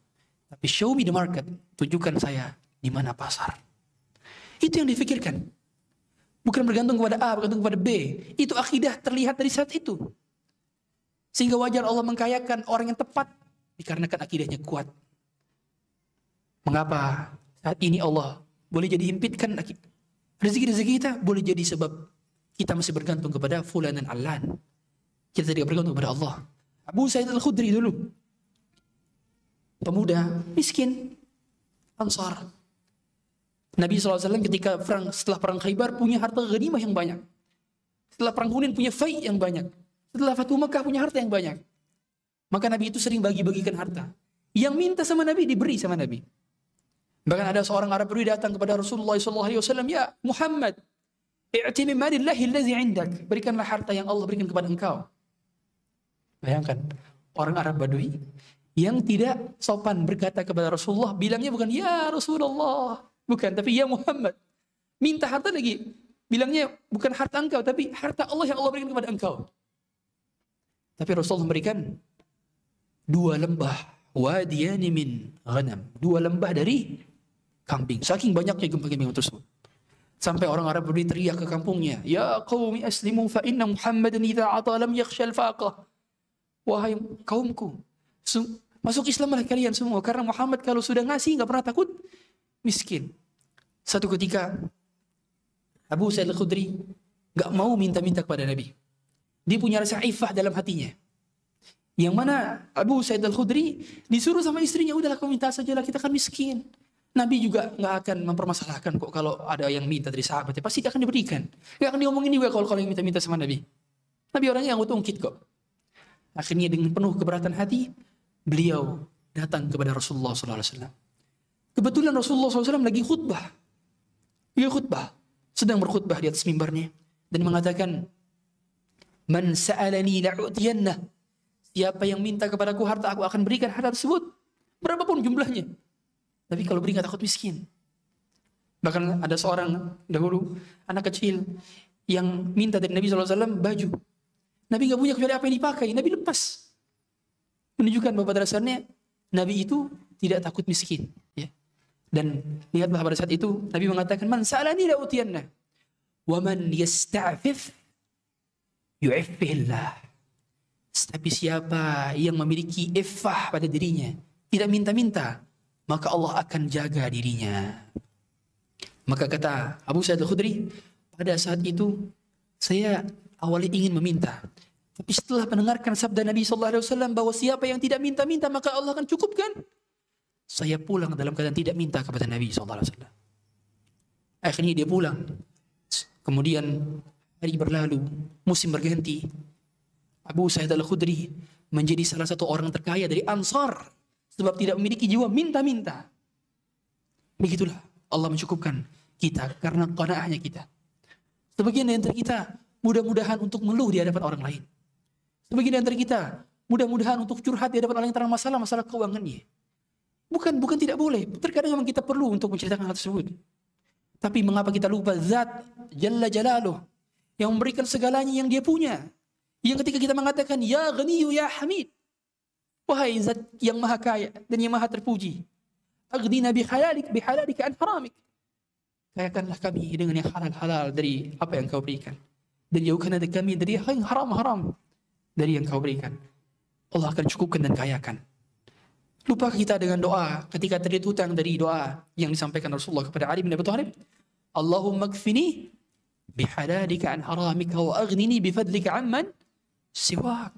Tapi show me the market, tunjukkan saya di mana pasar. Itu yang difikirkan. Bukan bergantung kepada A, bergantung kepada B. Itu akidah terlihat dari saat itu. Sehingga wajar Allah mengkayakan orang yang tepat dikarenakan akidahnya kuat. Mengapa Saat ini Allah boleh jadi himpitkan rezeki-rezeki kita, boleh jadi sebab kita masih bergantung kepada fulan dan allan. Kita tidak bergantung kepada Allah. Abu Sa'id Al-Khudri dulu, pemuda miskin Ansar. Nabi SAW ketika setelah perang Khaybar punya harta ghanimah yang banyak. Setelah perang Hunain punya fai yang banyak. Setelah Fatu Makkah punya harta yang banyak. Maka Nabi itu sering bagi-bagikan harta. Yang minta sama Nabi diberi sama Nabi. Bahkan ada seorang Arab Badui datang kepada Rasulullah SAW, "Ya Muhammad, i'ti min malillahi allazi 'indak." Berikanlah harta yang Allah berikan kepada engkau. Bayangkan, orang Arab Badui yang tidak sopan berkata kepada Rasulullah, bilangnya bukan "Ya Rasulullah", bukan, tapi "Ya Muhammad". Minta harta lagi, bilangnya bukan harta engkau, tapi harta Allah yang Allah berikan kepada engkau. Tapi Rasulullah memberikan 2 lembah, wadiyani min ghanam, 2 lembah dari kambing. Saking banyaknya kambing tersebut. Sampai orang Arab Badui teriak ke kampungnya, "Ya qaumi aslimu fa inna Muhammadan idza ata lam yakhsha al-faqah." Wahai kaumku, masuk Islamlah kalian semua, karena Muhammad kalau sudah ngasih nggak pernah takut miskin. Satu ketika Abu Sa'id Al-Khudri nggak mau minta-minta kepada Nabi. Dia punya rasa ifah dalam hatinya. Yang mana Abu Sa'id Al-Khudri disuruh sama istrinya, "Udahlah kau minta sajalah, kita kan miskin." Nabi juga nggak akan mempermasalahkan kok kalau ada yang minta dari sahabatnya, pasti akan diberikan. Nggak akan diomongin juga kalau yang minta-minta sama Nabi. Nabi orangnya yang ungkit kok. Akhirnya dengan penuh keberatan hati, beliau datang kepada Rasulullah SAW. Kebetulan Rasulullah SAW lagi khutbah. Dia khutbah, sedang berkhutbah di atas mimbarnya, dan mengatakan, "Man sa'alani la'utiyannah." Siapa yang minta kepadaku harta, aku akan berikan harta tersebut, berapapun jumlahnya. Tapi kalau beri nggak takut miskin. Bahkan ada seorang dahulu, anak kecil, yang minta dari Nabi SAW baju. Nabi nggak punya kecuali apa yang dipakai, Nabi lepas. Menunjukkan bahwa pada dasarnya Nabi itu tidak takut miskin. Ya. Dan lihatlah pada saat itu Nabi mengatakan, "Man sa'alani la'utiyannah, wa man yasta'fif yu'iffihillah." Tapi siapa yang memiliki iffah pada dirinya, tidak minta-minta, maka Allah akan jaga dirinya. Maka kata Abu Sa'id Al-Khudri, pada saat itu saya awalnya ingin meminta, tapi setelah mendengarkan sabda Nabi SAW bahwa siapa yang tidak minta-minta maka Allah akan cukupkan, saya pulang dalam keadaan tidak minta kepada Nabi SAW. Akhirnya dia pulang. Kemudian hari berlalu, musim berganti. Abu Sa'id Al-Khudri menjadi salah satu orang terkaya dari Ansar sebab tidak memiliki jiwa minta-minta. Begitulah Allah mencukupkan kita karena qanaahnya kita. Sebagian dari antara kita mudah-mudahan untuk mengeluh di hadapan orang lain. Sebagian dari antara kita mudah-mudahan untuk curhat di hadapan orang lain tentang masalah keuangannya. Bukan tidak boleh. Terkadang memang kita perlu untuk menceritakan hal tersebut. Tapi mengapa kita lupa Zat Jalla Jalaluh yang memberikan segalanya yang dia punya? Yang ketika kita mengatakan Ya Ghaniyu Ya Hamid, wahai Zat yang maha kaya dan yang maha terpuji, aghdina bihalalika an haramik, kayakanlah kami dengan yang halal-halal dari apa yang kau berikan, dan jauhkan dari kami dari yang haram-haram dari yang kau berikan. Allah akan cukupkan dan kayakan. Lupa kita dengan doa ketika terlihat hutang dari doa yang disampaikan Rasulullah kepada Ali bin Abi Thalib, Allahumma kfini bihalalika an haramika wa aghnini bifadlika amman siwak.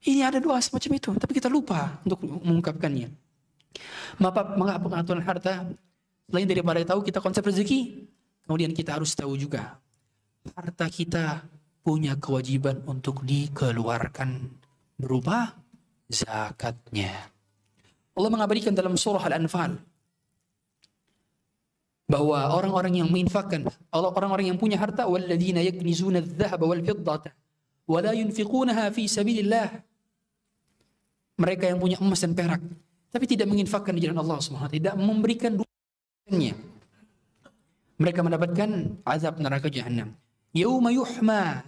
Ini ada doa semacam itu, tapi kita lupa untuk mengungkapkannya. Maka pengaturan harta, selain daripada tahu kita konsep rezeki, kemudian kita harus tahu juga harta kita punya kewajiban untuk dikeluarkan berupa zakatnya. Allah mengabadikan dalam surah Al-Anfal bahwa orang-orang yang menginfakkan, orang-orang yang punya harta, walladzina yaknizuna adh-dhahaba wal fiddata wa la yunfiqunaha fi sabilillah. Mereka yang punya emas dan perak tapi tidak menginfakkan di jalan Allah Subhanahu wa taala, tidak memberikan dukungannya, mereka mendapatkan azab neraka Jahannam. Yauma yuhma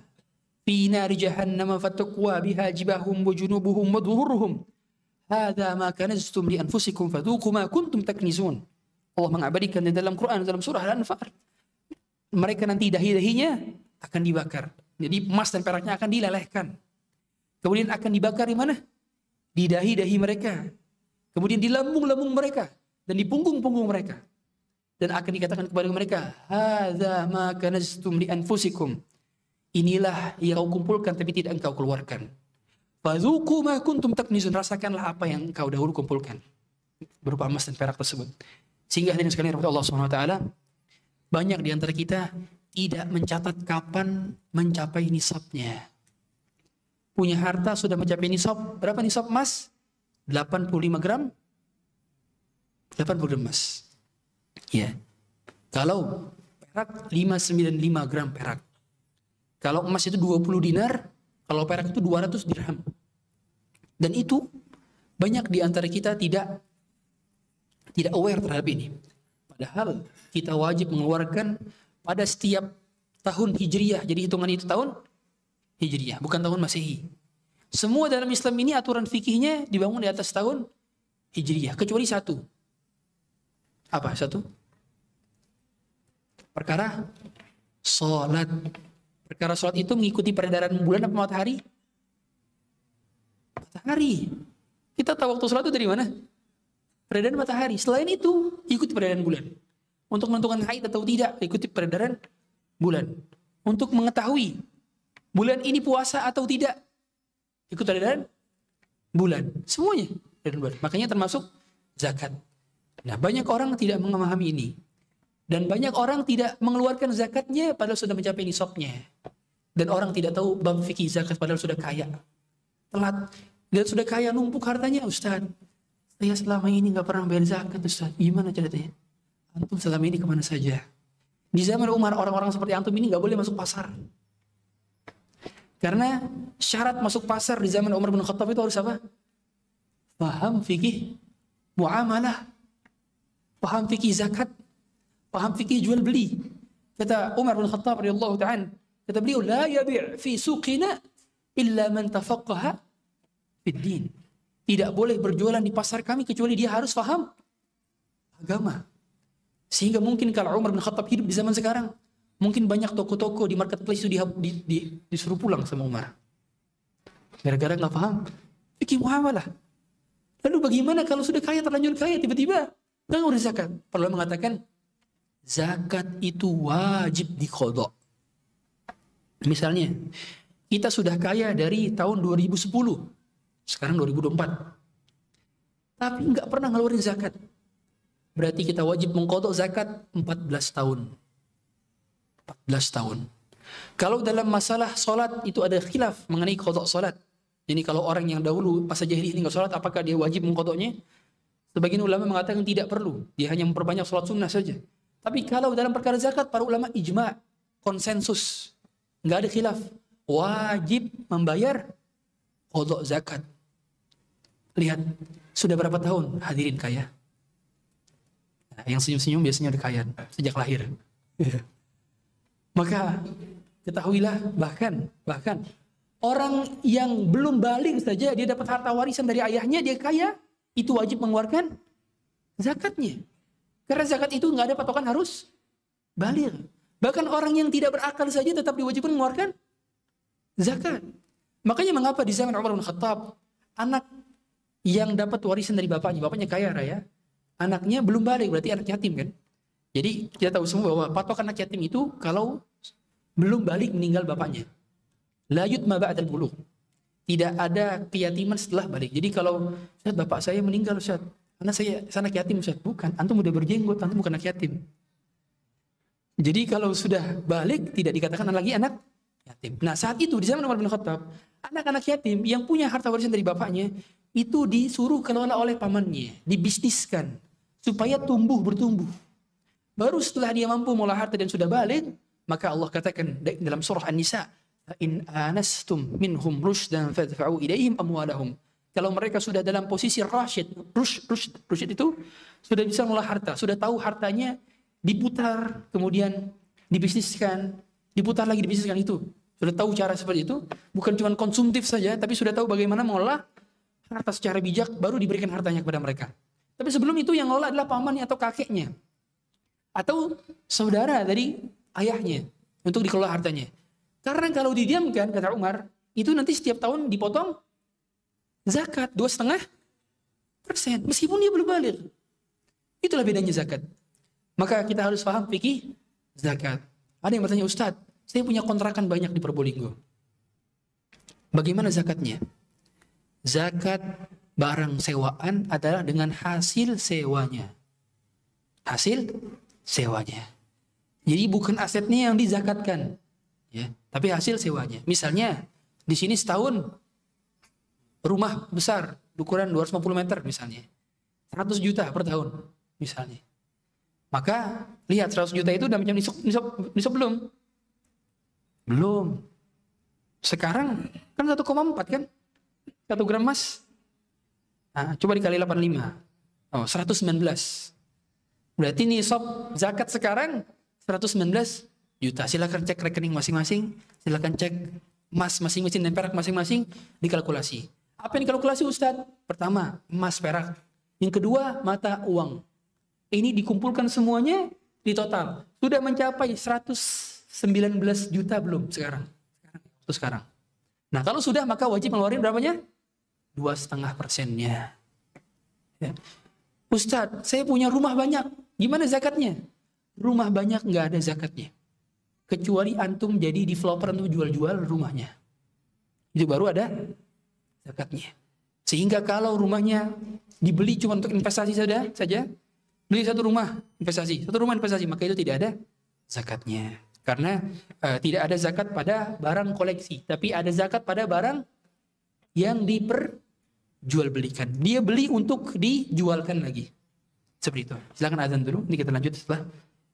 fi nari jahannam fatukwa biha jibahum wa junubuhum wa dhuhuruhum hadza ma kanaztum li anfusikum fadhuqu ma kuntum taknizun. Allah mengabadikan di dalam Quran dalam surah Al-Anfal, mereka nanti dahi-dahinya akan dibakar. Jadi emas dan peraknya akan dilelehkan. Kemudian akan dibakar di mana? Di dahi-dahi mereka. Kemudian di lambung-lambung mereka dan di punggung-punggung mereka. dan akan dikatakan kepada mereka, hadza ma kanaztum li anfusikum. Inilah yang kau kumpulkan tapi tidak engkau keluarkan. Fadzuqu ma kuntum taknizun, rasakanlah apa yang engkau dahulu kumpulkan berupa emas dan perak tersebut. Sehingga hadirin sekalian rahmat Allah Subhanahu wa taala, banyak di antara kita tidak mencatat kapan mencapai nisabnya. Punya harta sudah mencapai nisab. Berapa nisab emas? 85 gram. 80 gram emas. Ya. Kalau perak 595 gram perak. Kalau emas itu 20 dinar, kalau perak itu 200 dirham. Dan itu banyak di antara kita tidak aware terhadap ini. Padahal kita wajib mengeluarkan pada setiap tahun Hijriyah. Jadi hitungan itu tahun Hijriyah, bukan tahun Masehi. Semua dalam Islam ini aturan fikihnya dibangun di atas tahun Hijriyah, kecuali satu. Apa satu? Perkara sholat. Perkara sholat itu mengikuti peredaran bulan apa matahari? Matahari. Kita tahu waktu sholat itu dari mana? Peredaran matahari. Selain itu, ikuti peredaran bulan. Untuk menentukan haid atau tidak, ikuti peredaran bulan. Untuk mengetahui bulan ini puasa atau tidak, ikut peredaran bulan. Semuanya peredaran bulan. Makanya termasuk zakat. Nah, banyak orang tidak memahami ini. Dan banyak orang tidak mengeluarkan zakatnya padahal sudah mencapai nisabnya. Dan orang tidak tahu bab fikih zakat padahal sudah kaya. Telat. Dan sudah kaya numpuk hartanya, Ustaz. Saya selama ini nggak pernah bayar zakat, Ustaz. Gimana ceritanya? Antum selama ini kemana saja? Di zaman Umar, orang-orang seperti antum ini nggak boleh masuk pasar. Karena syarat masuk pasar di zaman Umar bin Khattab itu harus apa? Paham fikih muamalah, paham fikih zakat, paham fikih jual beli. Kata Umar bin Khattab radhiyallahu ta'ala, kata beliau, la yabi' fi suqina illa man tafaqqaha fid din. Tidak boleh berjualan di pasar kami kecuali dia harus paham agama. Sehingga mungkin kalau Umar bin Khattab hidup di zaman sekarang, mungkin banyak toko-toko di marketplace itu disuruh pulang sama Umar. Gara-gara nggak paham fikih muamalah. Lalu bagaimana kalau sudah kaya, terlanjur kaya, tiba-tiba nggak ngurus zakat? Perlu mengatakan zakat itu wajib diqadha. Misalnya kita sudah kaya dari tahun 2010. Sekarang 2024. Tapi nggak pernah ngeluarin zakat. Berarti kita wajib mengqadha zakat 14 tahun. 14 tahun. Kalau dalam masalah solat itu ada khilaf mengenai qadha solat. Jadi kalau orang yang dahulu masa jahiliyah tinggal solat, apakah dia wajib mengqadhanya? Sebagian ulama mengatakan tidak perlu. Dia hanya memperbanyak solat sunnah saja. Tapi kalau dalam perkara zakat, para ulama ijma, konsensus. Nggak ada khilaf. Wajib membayar qadha zakat. Lihat, sudah berapa tahun hadirin kaya? Nah, yang senyum-senyum biasanya udah kaya sejak lahir. Maka ketahuilah bahkan orang yang belum balik saja dia dapat harta warisan dari ayahnya, dia kaya, itu wajib mengeluarkan zakatnya. Karena zakat itu nggak ada patokan harus balik. Bahkan orang yang tidak berakal saja tetap diwajibkan mengeluarkan zakat. Makanya mengapa di zaman Umar bin Khattab anak yang dapat warisan dari bapaknya kaya raya, anaknya belum balik, berarti anak yatim kan? Jadi kita tahu semua bahwa patokan anak yatim itu kalau belum balik meninggal bapaknya. La yutma ba'dal bulugh. Tidak ada keyatiman setelah balik. Jadi kalau Ustaz, bapak saya meninggal Ustaz, anak saya anak yatim Ustaz. Bukan, antum udah berjenggot, antum bukan anak yatim. Jadi kalau sudah balik tidak dikatakan lagi anak yatim. Nah, saat itu di zaman Umar bin Khattab, anak-anak yatim yang punya harta warisan dari bapaknya itu disuruh kelola oleh pamannya, dibisniskan supaya bertumbuh. Baru setelah dia mampu mengolah harta dan sudah balik, maka Allah katakan dalam surah An-Nisa, in anastum minhum rushdan fadfa'u ilaihim amwalahum. Kalau mereka sudah dalam posisi rushd itu sudah bisa mengolah harta, sudah tahu hartanya diputar, kemudian dibisniskan, diputar lagi dibisniskan, itu sudah tahu cara seperti itu, bukan cuma konsumtif saja, tapi sudah tahu bagaimana mengolah harta secara bijak, baru diberikan hartanya kepada mereka. Tapi sebelum itu yang mengolah adalah pamannya atau kakeknya atau saudara dari ayahnya untuk dikelola hartanya. Karena kalau didiamkan, kata Umar, itu nanti setiap tahun dipotong zakat 2,5%, meskipun dia belum balik. Itulah bedanya zakat. Maka kita harus paham fikih zakat. Ada yang bertanya, Ustadz, saya punya kontrakan banyak di Probolinggo. Bagaimana zakatnya? Zakat barang sewaan adalah dengan hasil sewanya. Hasil sewanya. Jadi bukan asetnya yang dizakatkan, ya, tapi hasil sewanya. Misalnya di sini setahun rumah besar ukuran 250 meter misalnya, 100 juta per tahun misalnya. Maka lihat 100 juta itu udah macam nisab belum? Belum. Sekarang kan 1,4 kan? 1 gram emas. Nah, coba dikali 85. Oh, 119. Berarti nisab zakat sekarang 119 juta. Silakan cek rekening masing-masing, silakan cek emas masing-masing dan perak masing-masing, dikalkulasi. Apa yang dikalkulasi Ustadz? Pertama, emas perak. Yang kedua, mata uang. Ini dikumpulkan semuanya di total. Sudah mencapai 119 juta belum sekarang? Sekarang. Nah, kalau sudah maka wajib mengeluarkan berapanya? 2,5%-nya. Ya. Ustadz, saya punya rumah banyak. Gimana zakatnya? Rumah banyak nggak ada zakatnya. Kecuali antum jadi developer untuk jual-jual rumahnya. Itu baru ada zakatnya. Sehingga kalau rumahnya dibeli cuma untuk investasi saja, beli satu rumah investasi, maka itu tidak ada zakatnya. Karena tidak ada zakat pada barang koleksi, tapi ada zakat pada barang yang diperjualbelikan. Dia beli untuk dijualkan lagi. Seperti itu. Silakan azan dulu, ini kita lanjut setelah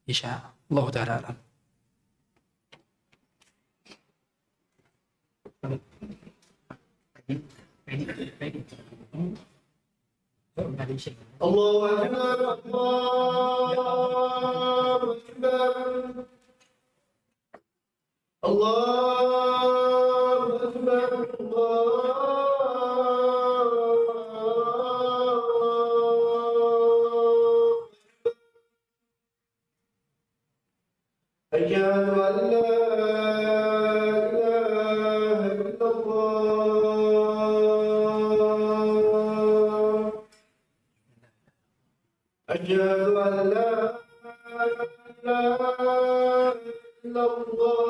Insya Allah Ta'ala alam. Allahu Akbar, Allahu Akbar, Allahu Akbar, أشهد أن لا إله إلا الله أشهد أن لا إله إلا الله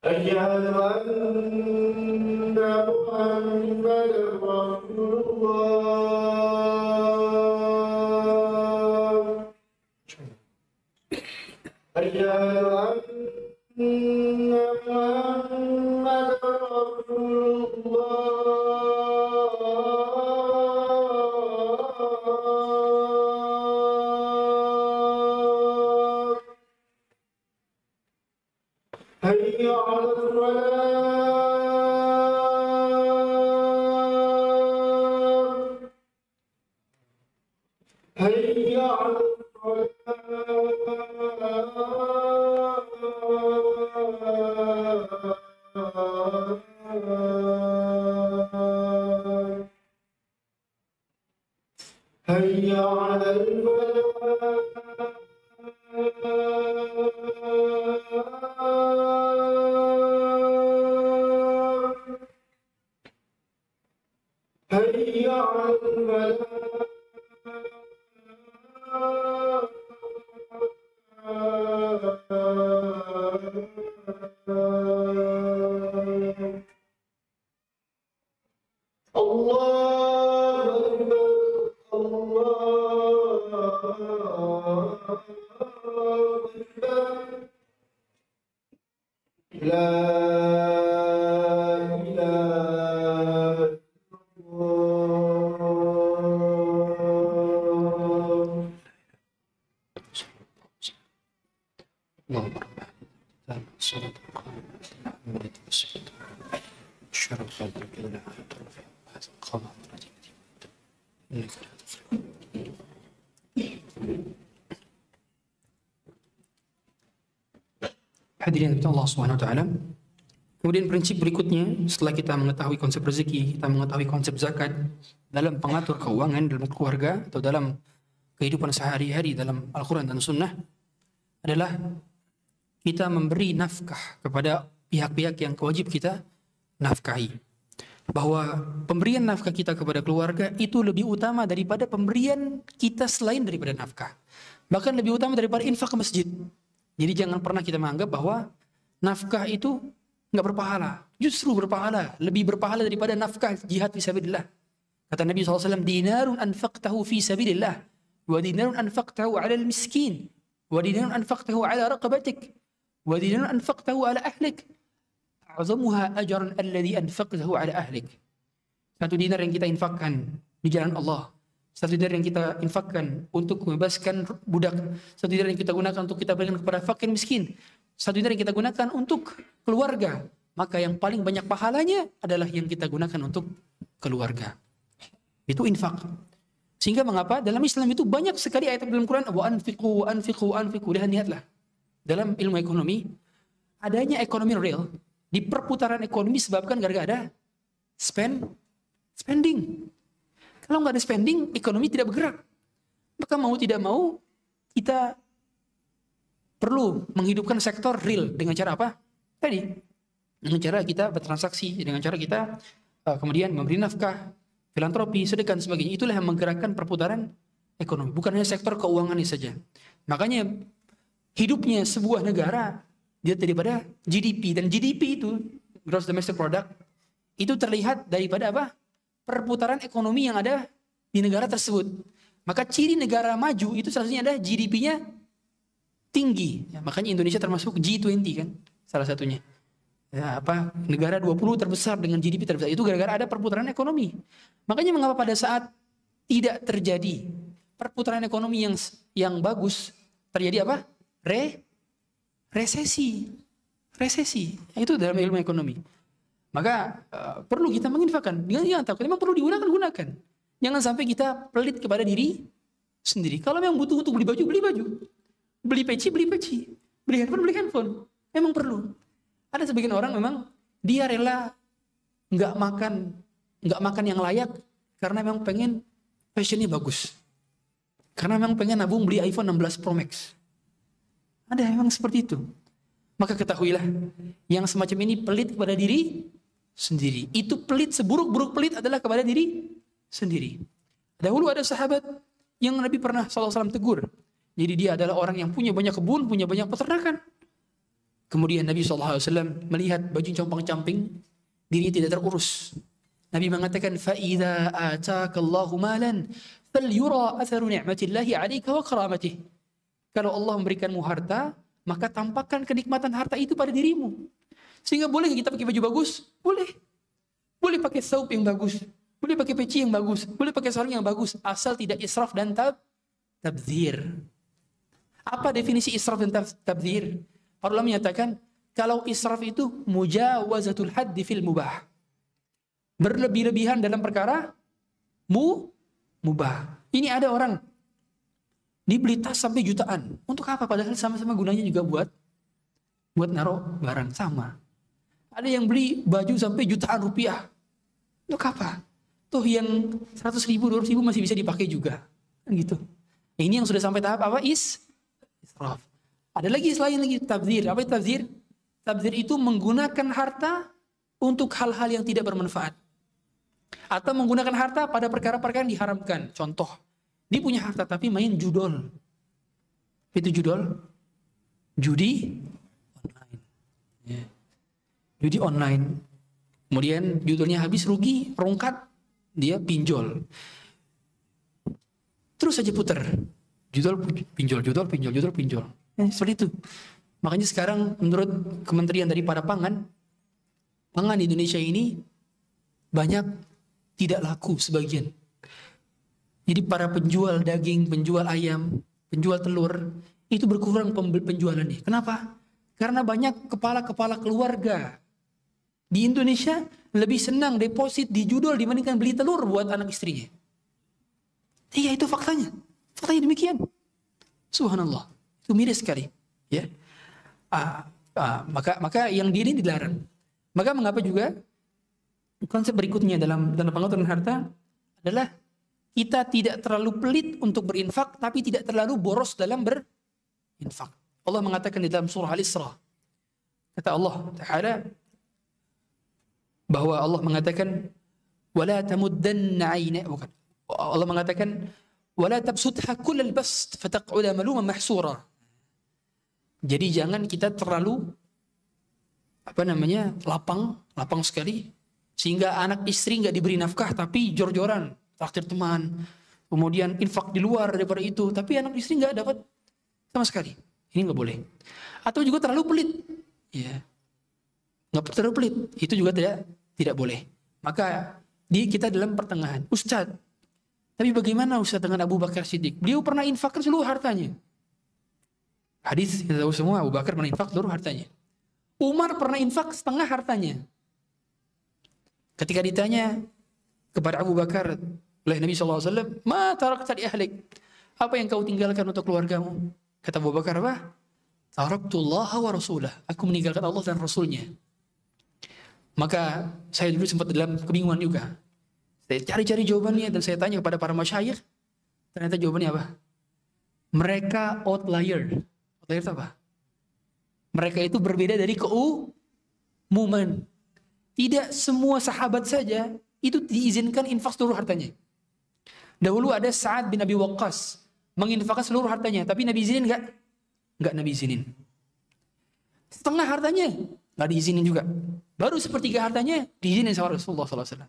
أشهد أن محمدا رسول الله أشهد أن محمدا رسول الله حي على الصلاة حي على الصلاة حي على الفلاح حي على الفلاح الله أكبر الله أكبر لا إله إلا الله اللهم رب العالمين الصلاة والسلام شر خلقك إلا أنت رفيع هذا القمر إنك لا تفلح. Hadirin Allah Subhanahu wa taala. Kemudian prinsip berikutnya, setelah kita mengetahui konsep rezeki, kita mengetahui konsep zakat dalam pengatur keuangan dalam keluarga atau dalam kehidupan sehari-hari dalam Al-Quran dan Sunnah, adalah kita memberi nafkah kepada pihak-pihak yang wajib kita nafkahi. Bahwa pemberian nafkah kita kepada keluarga itu lebih utama daripada pemberian kita selain daripada nafkah. Bahkan lebih utama daripada infak ke masjid. Jadi jangan pernah kita menganggap bahwa nafkah itu nggak berpahala. Justru berpahala, lebih berpahala daripada nafkah jihad fisabilillah. Kata Nabi SAW, dinarun anfaqtahu fi sabilillah, wa dinarun anfaqtahu ala al-miskin, wa dinarun anfaqtahu ala raqabatik, wa dinarun anfaqtahu ala ahlik. Azamuha ajran alladhi anfaqtahu ala ahlik. Satu dinar yang kita infakkan di jalan Allah, satu dinar yang kita infakkan untuk membebaskan budak, satu dinar yang kita gunakan untuk kita berikan kepada fakir miskin, satu dinar yang kita gunakan untuk keluarga, maka yang paling banyak pahalanya adalah yang kita gunakan untuk keluarga. Itu infak. Sehingga mengapa dalam Islam itu banyak sekali ayat dalam Quran, wa anfiqu wa anfiqu wa anfiqu. Lihat-lihatlah. Dalam ilmu ekonomi, adanya ekonomi real di perputaran ekonomi sebabkan gara-gara ada spending. Kalau nggak ada spending, ekonomi tidak bergerak. Maka mau tidak mau, kita perlu menghidupkan sektor real dengan cara apa? Tadi, dengan cara kita bertransaksi, dengan cara kita kemudian memberi nafkah, filantropi, sedekah dan sebagainya. Itulah yang menggerakkan perputaran ekonomi. Bukan hanya sektor keuangannya saja. Makanya hidupnya sebuah negara dia daripada GDP, dan GDP itu gross domestic product itu terlihat daripada apa? Perputaran ekonomi yang ada di negara tersebut. Maka ciri negara maju itu salah satunya adalah GDP-nya tinggi. Ya, makanya Indonesia termasuk G20 kan, salah satunya. Ya, negara 20 terbesar dengan GDP terbesar itu gara-gara ada perputaran ekonomi. Makanya mengapa pada saat tidak terjadi perputaran ekonomi yang bagus, terjadi apa? Resesi. Itu dalam ilmu ekonomi. Maka perlu kita menginfakkan. Jangan takut, memang perlu gunakan. Jangan sampai kita pelit kepada diri sendiri. Kalau memang butuh untuk beli baju, beli peci, beli handphone. Memang perlu. Ada sebagian orang memang dia rela nggak makan yang layak karena memang pengen fashionnya bagus. Karena memang pengen nabung beli iPhone 16 Pro Max. Ada memang seperti itu. Maka ketahuilah, yang semacam ini pelit kepada diri sendiri. Itu pelit, seburuk-buruk pelit adalah kepada diri sendiri. Dahulu ada sahabat yang Nabi pernah SAW tegur. Jadi dia adalah orang yang punya banyak kebun, punya banyak peternakan. Kemudian Nabi SAW melihat baju compang-camping, dirinya tidak terurus. Nabi mengatakan, فَإِذَا آتَاكَ اللَّهُ مَالًا فَلْيُرَى أَثَرُ نِعْمَةِ اللَّهِ عَلَيْكَ وَكَرَامَتِهِ. Kalau Allah memberikanmu harta, maka tampakkan kenikmatan harta itu pada dirimu. Sehingga boleh kita pakai baju bagus? Boleh. Boleh pakai thawb yang bagus. Boleh pakai peci yang bagus. Boleh pakai sarung yang bagus. Asal tidak israf dan tabdzir. Apa definisi israf dan tabdzir? Para ulama menyatakan, kalau israf itu mujawazatul haddi fil mubah. Berlebih-lebihan dalam perkara mubah. Ini ada orang dibeli tas sampai jutaan. Untuk apa? Padahal sama-sama gunanya juga buat naruh barang sama. Ada yang beli baju sampai jutaan rupiah. Untuk apa? Tuh yang 100 ribu, 200 ribu masih bisa dipakai juga. Kan gitu. Ini yang sudah sampai tahap apa? Israf. Ada lagi selain lagi tabdzir. Apa itu tabdzir? Tabdzir itu menggunakan harta untuk hal-hal yang tidak bermanfaat. Atau menggunakan harta pada perkara-perkara yang diharamkan. Contoh, dia punya harta tapi main judol. Itu judol? Judi online. Ya. Judi online. Kemudian judulnya habis, rugi, rongkat, dia pinjol. Terus saja putar. Judol, pinjol. Seperti itu. Makanya sekarang menurut Kementerian daripada Pangan di Indonesia ini banyak tidak laku sebagian. Jadi para penjual daging, penjual ayam, penjual telur, itu berkurang penjualannya. Kenapa? Karena banyak kepala-kepala keluarga di Indonesia lebih senang deposit di judol dibandingkan beli telur buat anak istrinya. Iya, itu faktanya. Faktanya demikian. Subhanallah. Itu miris sekali. Ya. Maka yang diri dilarang. Maka mengapa juga konsep berikutnya dalam pengaturan harta adalah kita tidak terlalu pelit untuk berinfak, tapi tidak terlalu boros dalam berinfak. Allah mengatakan di dalam surah Al-Isra, Kata Allah Ta'ala bahwa Allah mengatakan wala tamuddanna 'aina, bukan. Allah mengatakan wala tabsutha kullal bast fataq'uda maluman mahsura. Jadi jangan kita terlalu lapang sekali sehingga anak istri nggak diberi nafkah tapi jor-joran traktir teman, kemudian infak di luar daripada itu, tapi anak istri nggak dapat sama sekali. Ini nggak boleh. Atau juga terlalu pelit, ya, nggak terlalu pelit, itu juga tidak boleh. Maka kita dalam pertengahan. Ustadz, tapi bagaimana Ustadz dengan Abu Bakar Siddiq? Beliau pernah infakkan seluruh hartanya. Hadis kita tahu semua, Abu Bakar pernah infak seluruh hartanya. Umar pernah infak setengah hartanya. Ketika ditanya kepada Abu Bakar oleh Nabi SAW, ma tarakta li ahlik, apa yang kau tinggalkan untuk keluargamu? Kata Abu Bakar apa? Taraktullaha wa rasulah, aku meninggalkan Allah dan Rasulnya. Maka saya dulu sempat dalam kebingungan juga. Saya cari-cari jawabannya dan saya tanya kepada para masyayikh. Ternyata jawabannya apa? Mereka outlier. Outlier itu apa? Mereka itu berbeda dari keumuman. Tidak semua sahabat saja itu diizinkan infak seluruh hartanya. Dahulu ada Sa'ad bin Abi Waqqas menginfakkan seluruh hartanya, tapi Nabi izinin enggak? Enggak Nabi izinin. Setengah hartanya enggak diizinin juga. Baru sepertiga hartanya diizinin sama Rasulullah SAW.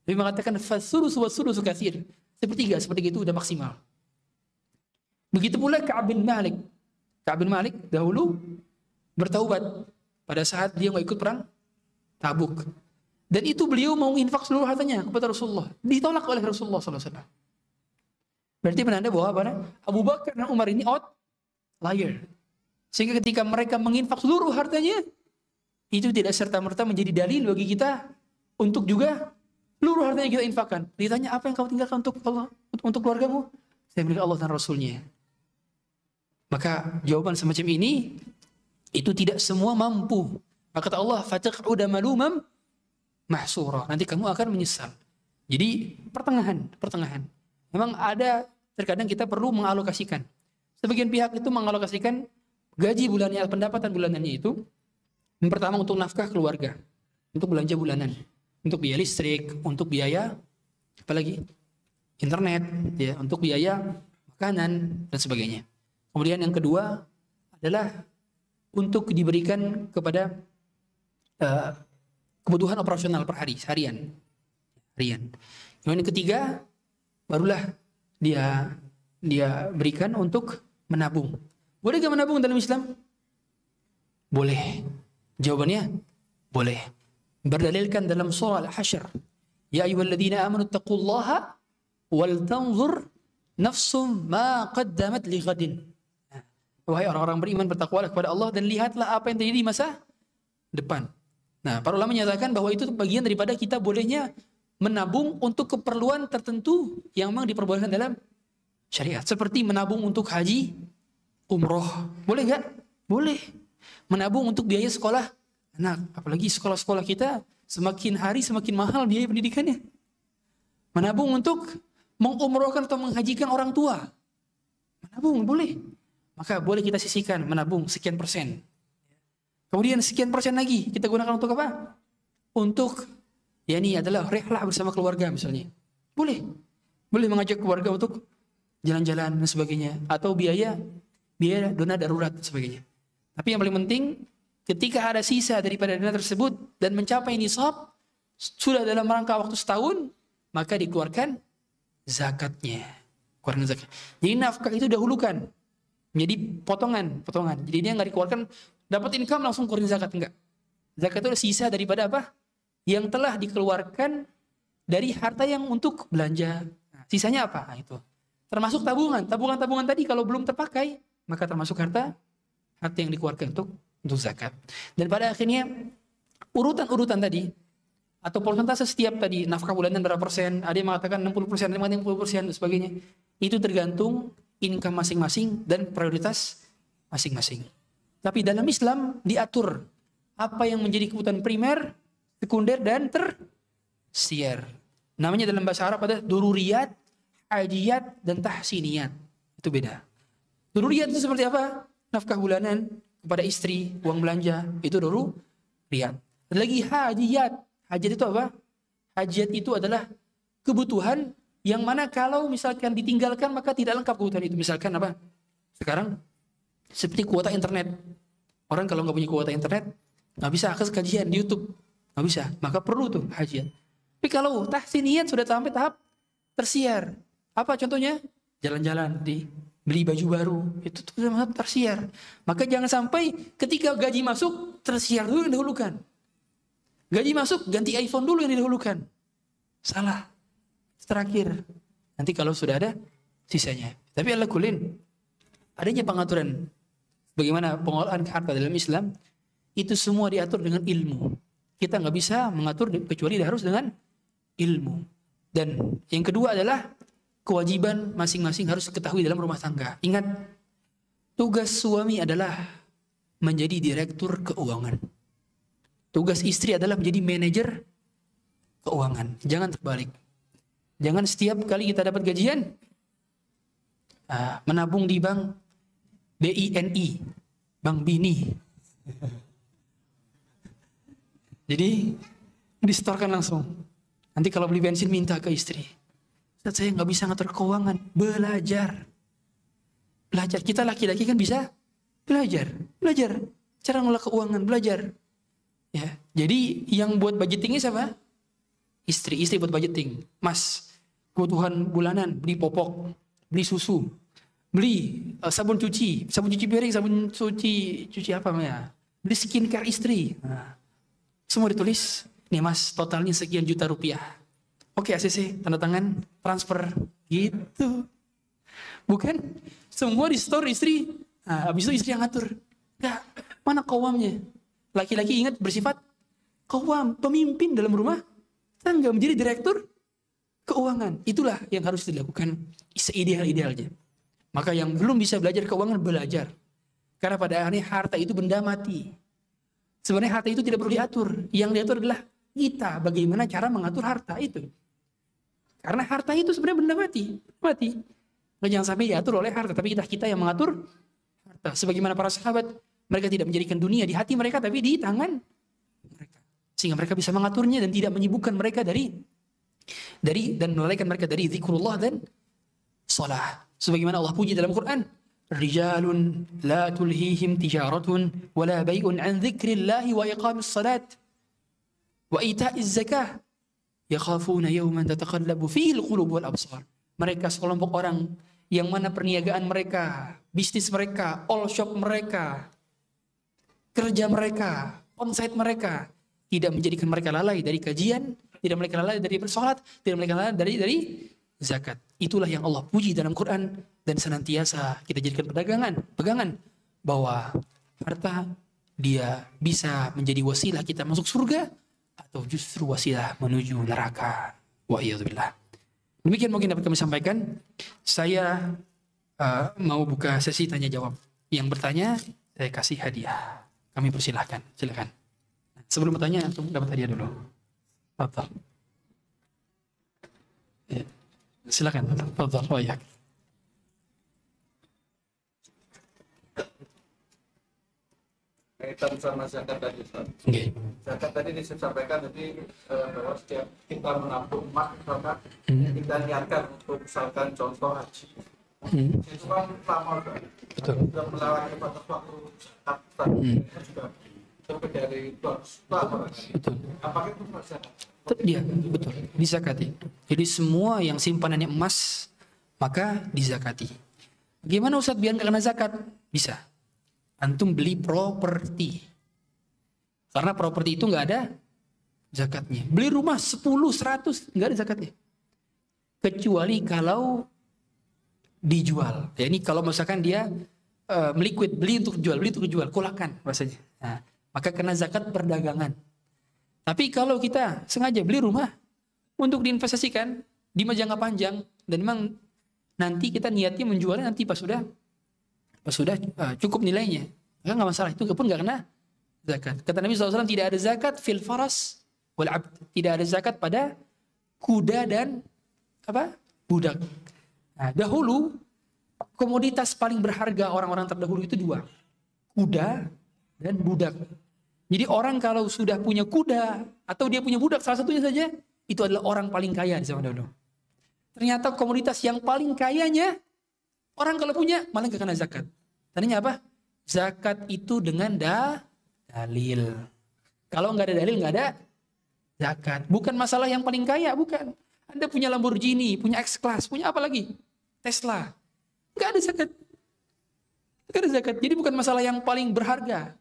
Nabi mengatakan fasulusu wasulusu katsir. Sepertiga itu udah maksimal. Begitu pula Ka'ab bin Malik. Ka'ab bin Malik dahulu bertaubat pada saat dia mau ikut perang Tabuk. Dan itu beliau mau infak seluruh hartanya kepada Rasulullah. Ditolak oleh Rasulullah SAW. Berarti penanda bahwa Abu Bakar dan Umar ini outlier. Sehingga ketika mereka menginfak seluruh hartanya, itu tidak serta-merta menjadi dalil bagi kita untuk juga seluruh hartanya kita infakkan. Ditanya, apa yang kau tinggalkan untuk Allah, untuk keluargamu? Saya milik Allah dan Rasulnya. Maka jawaban semacam ini, itu tidak semua mampu. Maka kata Allah, fataq'uda malumam mahsura. Nanti kamu akan menyesal. Jadi pertengahan. Memang ada terkadang kita perlu mengalokasikan. Sebagian pihak itu mengalokasikan gaji bulannya, pendapatan bulanannya itu yang pertama untuk nafkah keluarga, untuk belanja bulanan, untuk biaya listrik, untuk biaya apalagi internet, ya, untuk biaya makanan dan sebagainya. Kemudian yang kedua adalah untuk diberikan kepada kebutuhan operasional per hari, harian. Kemudian yang ketiga barulah dia berikan untuk menabung. Boleh gak menabung dalam Islam? Boleh. Jawabannya boleh. Berdalilkan dalam surah Al-Hasyr. Ya ayyuhalladzina amanu taqullaha wal tanzur nafsum ma qaddamat li ghadin. Wahai orang-orang beriman, bertakwalah kepada Allah dan lihatlah apa yang terjadi di masa depan. Nah, para ulama menyatakan bahwa itu bagian daripada kita bolehnya menabung untuk keperluan tertentu yang memang diperbolehkan dalam syariat. Seperti menabung untuk haji, umroh. Boleh gak? Boleh. Menabung untuk biaya sekolah anak. Apalagi sekolah-sekolah kita semakin hari semakin mahal biaya pendidikannya. Menabung untuk mengumrohkan atau menghajikan orang tua. Menabung boleh. Maka boleh kita sisihkan menabung sekian persen. Kemudian sekian persen lagi kita gunakan untuk apa? Untuk, ya ini adalah rehlah bersama keluarga misalnya. Boleh mengajak keluarga untuk jalan-jalan dan sebagainya. Atau biaya dana darurat dan sebagainya. Tapi yang paling penting, ketika ada sisa daripada dana tersebut dan mencapai nisab, sudah dalam rangka waktu setahun, maka dikeluarkan zakatnya. Jadi nafkah itu dahulukan. Menjadi potongan. Jadi dia nggak dikeluarkan, dapat income langsung keluarin zakat, enggak. Zakat itu adalah sisa daripada apa? Yang telah dikeluarkan dari harta yang untuk belanja. Nah, sisanya apa? Nah, itu. Termasuk tabungan. Tabungan tadi kalau belum terpakai, maka termasuk harta yang dikeluarkan untuk zakat. Dan pada akhirnya urutan-urutan tadi atau persentase setiap tadi nafkah bulanan berapa persen, ada yang mengatakan 60%, ada yang mengatakan 50% dan sebagainya. Itu tergantung income masing-masing dan prioritas masing-masing. Tapi dalam Islam diatur apa yang menjadi kebutuhan primer, sekunder dan tersier. Namanya dalam bahasa Arab ada dururiyat, hajiyat dan tahsiniyat. Itu beda. Dururiyat itu seperti apa? Nafkah bulanan, kepada istri, uang belanja, itu riyad. Ada lagi hajiyat. Hajat itu apa? Hajat itu adalah kebutuhan yang mana kalau misalkan ditinggalkan maka tidak lengkap kebutuhan itu. Misalkan apa? Sekarang seperti kuota internet. Orang kalau nggak punya kuota internet nggak bisa akses kajian di YouTube, nggak bisa. Maka perlu tuh hajat. Tapi kalau tahsiniyat sudah sampai tahap tersiar, apa contohnya? Jalan-jalan, beli baju baru, itu tuh tahap tersiar. Maka jangan sampai ketika gaji masuk tersiar dulu yang didahulukan. Gaji masuk, ganti iPhone dulu yang didahulukan. Salah. Terakhir. Nanti kalau sudah ada, sisanya. Tapi ala kulin, adanya pengaturan. Bagaimana pengolahan harta dalam Islam, itu semua diatur dengan ilmu. Kita nggak bisa mengatur kecuali harus dengan ilmu. Dan yang kedua adalah, kewajiban masing-masing harus diketahui dalam rumah tangga. Ingat, tugas suami adalah menjadi direktur keuangan. Tugas istri adalah menjadi manajer keuangan. Jangan terbalik. Jangan setiap kali kita dapat gajian, menabung di bank BINI, Bank Bini. Jadi, disetorkan langsung. Nanti kalau beli bensin minta ke istri. Ustaz, saya nggak bisa ngatur keuangan. Belajar. Kita laki-laki kan bisa belajar. Cara ngelola keuangan, belajar. Ya, jadi yang buat budgetingnya siapa? Istri buat budgeting. Mas, kebutuhan bulanan, beli popok, beli susu, beli sabun cuci piring, sabun cuci apa ya? Beli skincare istri. Nah, semua ditulis. Nih mas, totalnya sekian juta rupiah. Oke, ACC, tanda tangan, transfer, gitu. Bukan? Semua di store istri. Nah, habis itu istri yang ngatur. Enggak, mana kawamnya? Laki-laki ingat bersifat kawam, pemimpin dalam rumah tangga, menjadi direktur keuangan. Itulah yang harus dilakukan seideal-idealnya. Maka yang belum bisa belajar keuangan, belajar. Karena pada akhirnya harta itu benda mati. Sebenarnya harta itu tidak perlu diatur. Yang diatur adalah kita, bagaimana cara mengatur harta itu. Karena harta itu sebenarnya benda mati. Jangan sampai diatur oleh harta, tapi kita yang mengatur harta. Sebagaimana para sahabat, mereka tidak menjadikan dunia di hati mereka, tapi di tangan mereka. Sehingga mereka bisa mengaturnya dan tidak menyibukkan mereka dan melalaikan mereka dari zikrullah dan salah. Sebagaimana Allah puji dalam Quran, rijalun la tulhihim tijaratun wala bai'un an dzikrillahi wa iqamis salat wa ita'iz zakah yakhafuna yawman tataqallabu fihi alqulub wal absar. Mereka sekelompok orang yang mana perniagaan mereka, bisnis mereka, all shop mereka, kerja mereka, onsite mereka tidak menjadikan mereka lalai dari kajian, tidak mereka lalai dari bersolat, tidak mereka lalai dari zakat. Itulah yang Allah puji dalam Quran, dan senantiasa kita jadikan pegangan bahwa harta dia bisa menjadi wasilah kita masuk surga atau justru wasilah menuju neraka. Wa'iyadzubillah. Demikian mungkin dapat kami sampaikan. Saya mau buka sesi tanya jawab. Yang bertanya saya kasih hadiah. Kami persilahkan, silakan. Sebelum bertanya, dapat hadiah dulu. Tafadhal. Ya. Silakan, tafadhal. Oh ya. Kaitan sama zakat tadi, Ustaz. Okay. Zakat tadi disampaikan tadi bahwa setiap kita menabung emas, misalkan kita niatkan untuk misalkan contoh haji. Itu kan sama, Betul. sudah melewati batas waktu zakat, itu juga lebih dari 200 juta. Betul. Apakah itu zakat? Dia betul dizakati. Jadi semua yang simpanannya emas maka dizakati. Bagaimana Ustaz biar nggak kena zakat? Bisa. Antum beli properti. Karena properti itu nggak ada zakatnya. Beli rumah 10, 100 nggak ada zakatnya. Kecuali kalau dijual. Ya, ini kalau misalkan dia meliquid, beli untuk jual, kolakan bahasanya. Nah, maka kena zakat perdagangan. Tapi kalau kita sengaja beli rumah untuk diinvestasikan di jangka panjang dan memang nanti kita niatnya menjualnya nanti pas sudah cukup nilainya, maka nggak masalah, itu pun nggak kena zakat. Kata Nabi SAW, tidak ada zakat fil faras wal abd, tidak ada zakat pada kuda dan budak. Nah, dahulu komoditas paling berharga orang-orang terdahulu itu dua, kuda dan budak. Jadi orang kalau sudah punya kuda atau dia punya budak salah satunya saja, itu adalah orang paling kaya di zaman dahulu. Ternyata komoditas yang paling kayanya orang kalau punya malah gak kena zakat. Tandanya apa? Zakat itu dengan dalil. Kalau nggak ada dalil nggak ada zakat. Bukan masalah yang paling kaya, bukan. Anda punya Lamborghini, punya X-Class, punya apa lagi? Tesla. Nggak ada zakat. Nggak ada zakat. Jadi bukan masalah yang paling berharga.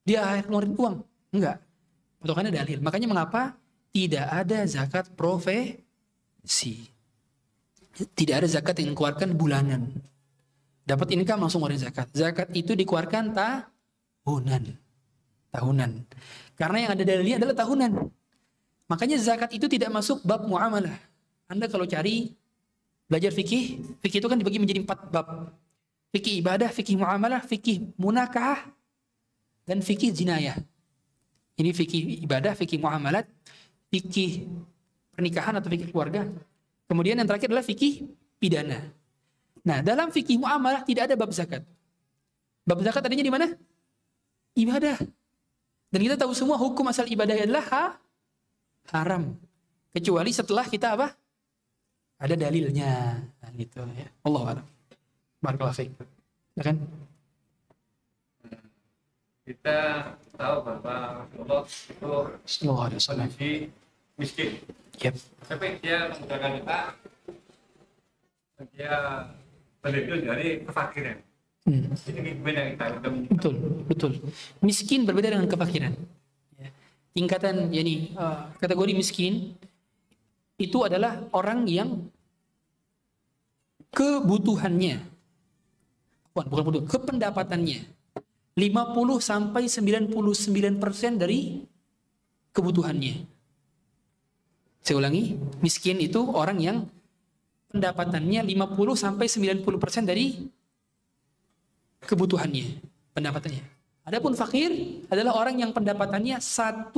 Dia ngeluarin uang. Enggak. Patokannya dalil. Makanya mengapa tidak ada zakat profesi. Tidak ada zakat yang dikeluarkan bulanan. Dapat income langsung ngeluarin zakat. Zakat itu dikeluarkan tahunan. Karena yang ada dalilnya adalah tahunan. Makanya zakat itu tidak masuk bab muamalah. Anda kalau cari belajar fikih itu kan dibagi menjadi 4 bab. Fikih ibadah, fikih muamalah, fikih munakah, dan fikih jinayah. Ini fikih ibadah, fikih muamalat, fikih pernikahan atau fikih keluarga. Kemudian yang terakhir adalah fikih pidana. Nah, dalam fikih muamalah tidak ada bab zakat. Bab zakat adanya di mana? Ibadah. Dan kita tahu semua hukum asal ibadah adalah haram. Kecuali setelah kita apa? Ada dalilnya. Nah, gitu ya. Allahu a'lam. Barakallahu fiik. Ya kan? Kita tahu bahwa Allah itu Sallallahu alaihi wasallam. miskin. Yep. Tapi dia memudahkan kita, dia terlindung dari kefakiran. Ini gimana kita? Betul. Miskin berbeda dengan kefakiran. Ya. Tingkatan, kategori miskin itu adalah orang yang kebutuhannya, kependapatannya 50 sampai 99% dari kebutuhannya. Saya ulangi, miskin itu orang yang pendapatannya 50 sampai 90% dari kebutuhannya, pendapatannya. Adapun fakir adalah orang yang pendapatannya 1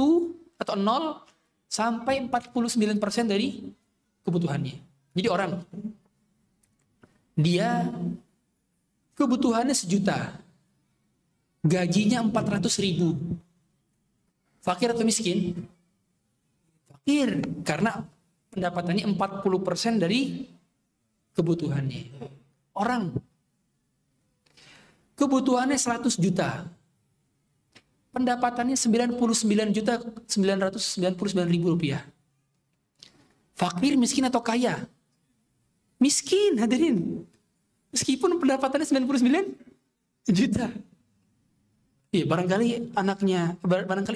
atau 0 sampai 49% dari kebutuhannya. Jadi orang dia kebutuhannya 1 juta, gajinya 400.000. Fakir atau miskin? Fakir, karena pendapatannya 40% dari kebutuhannya. Orang kebutuhannya 100 juta, pendapatannya 99.999.000 rupiah. Fakir, miskin atau kaya? Miskin, hadirin. Meskipun pendapatannya 99 juta. Iya, barangkali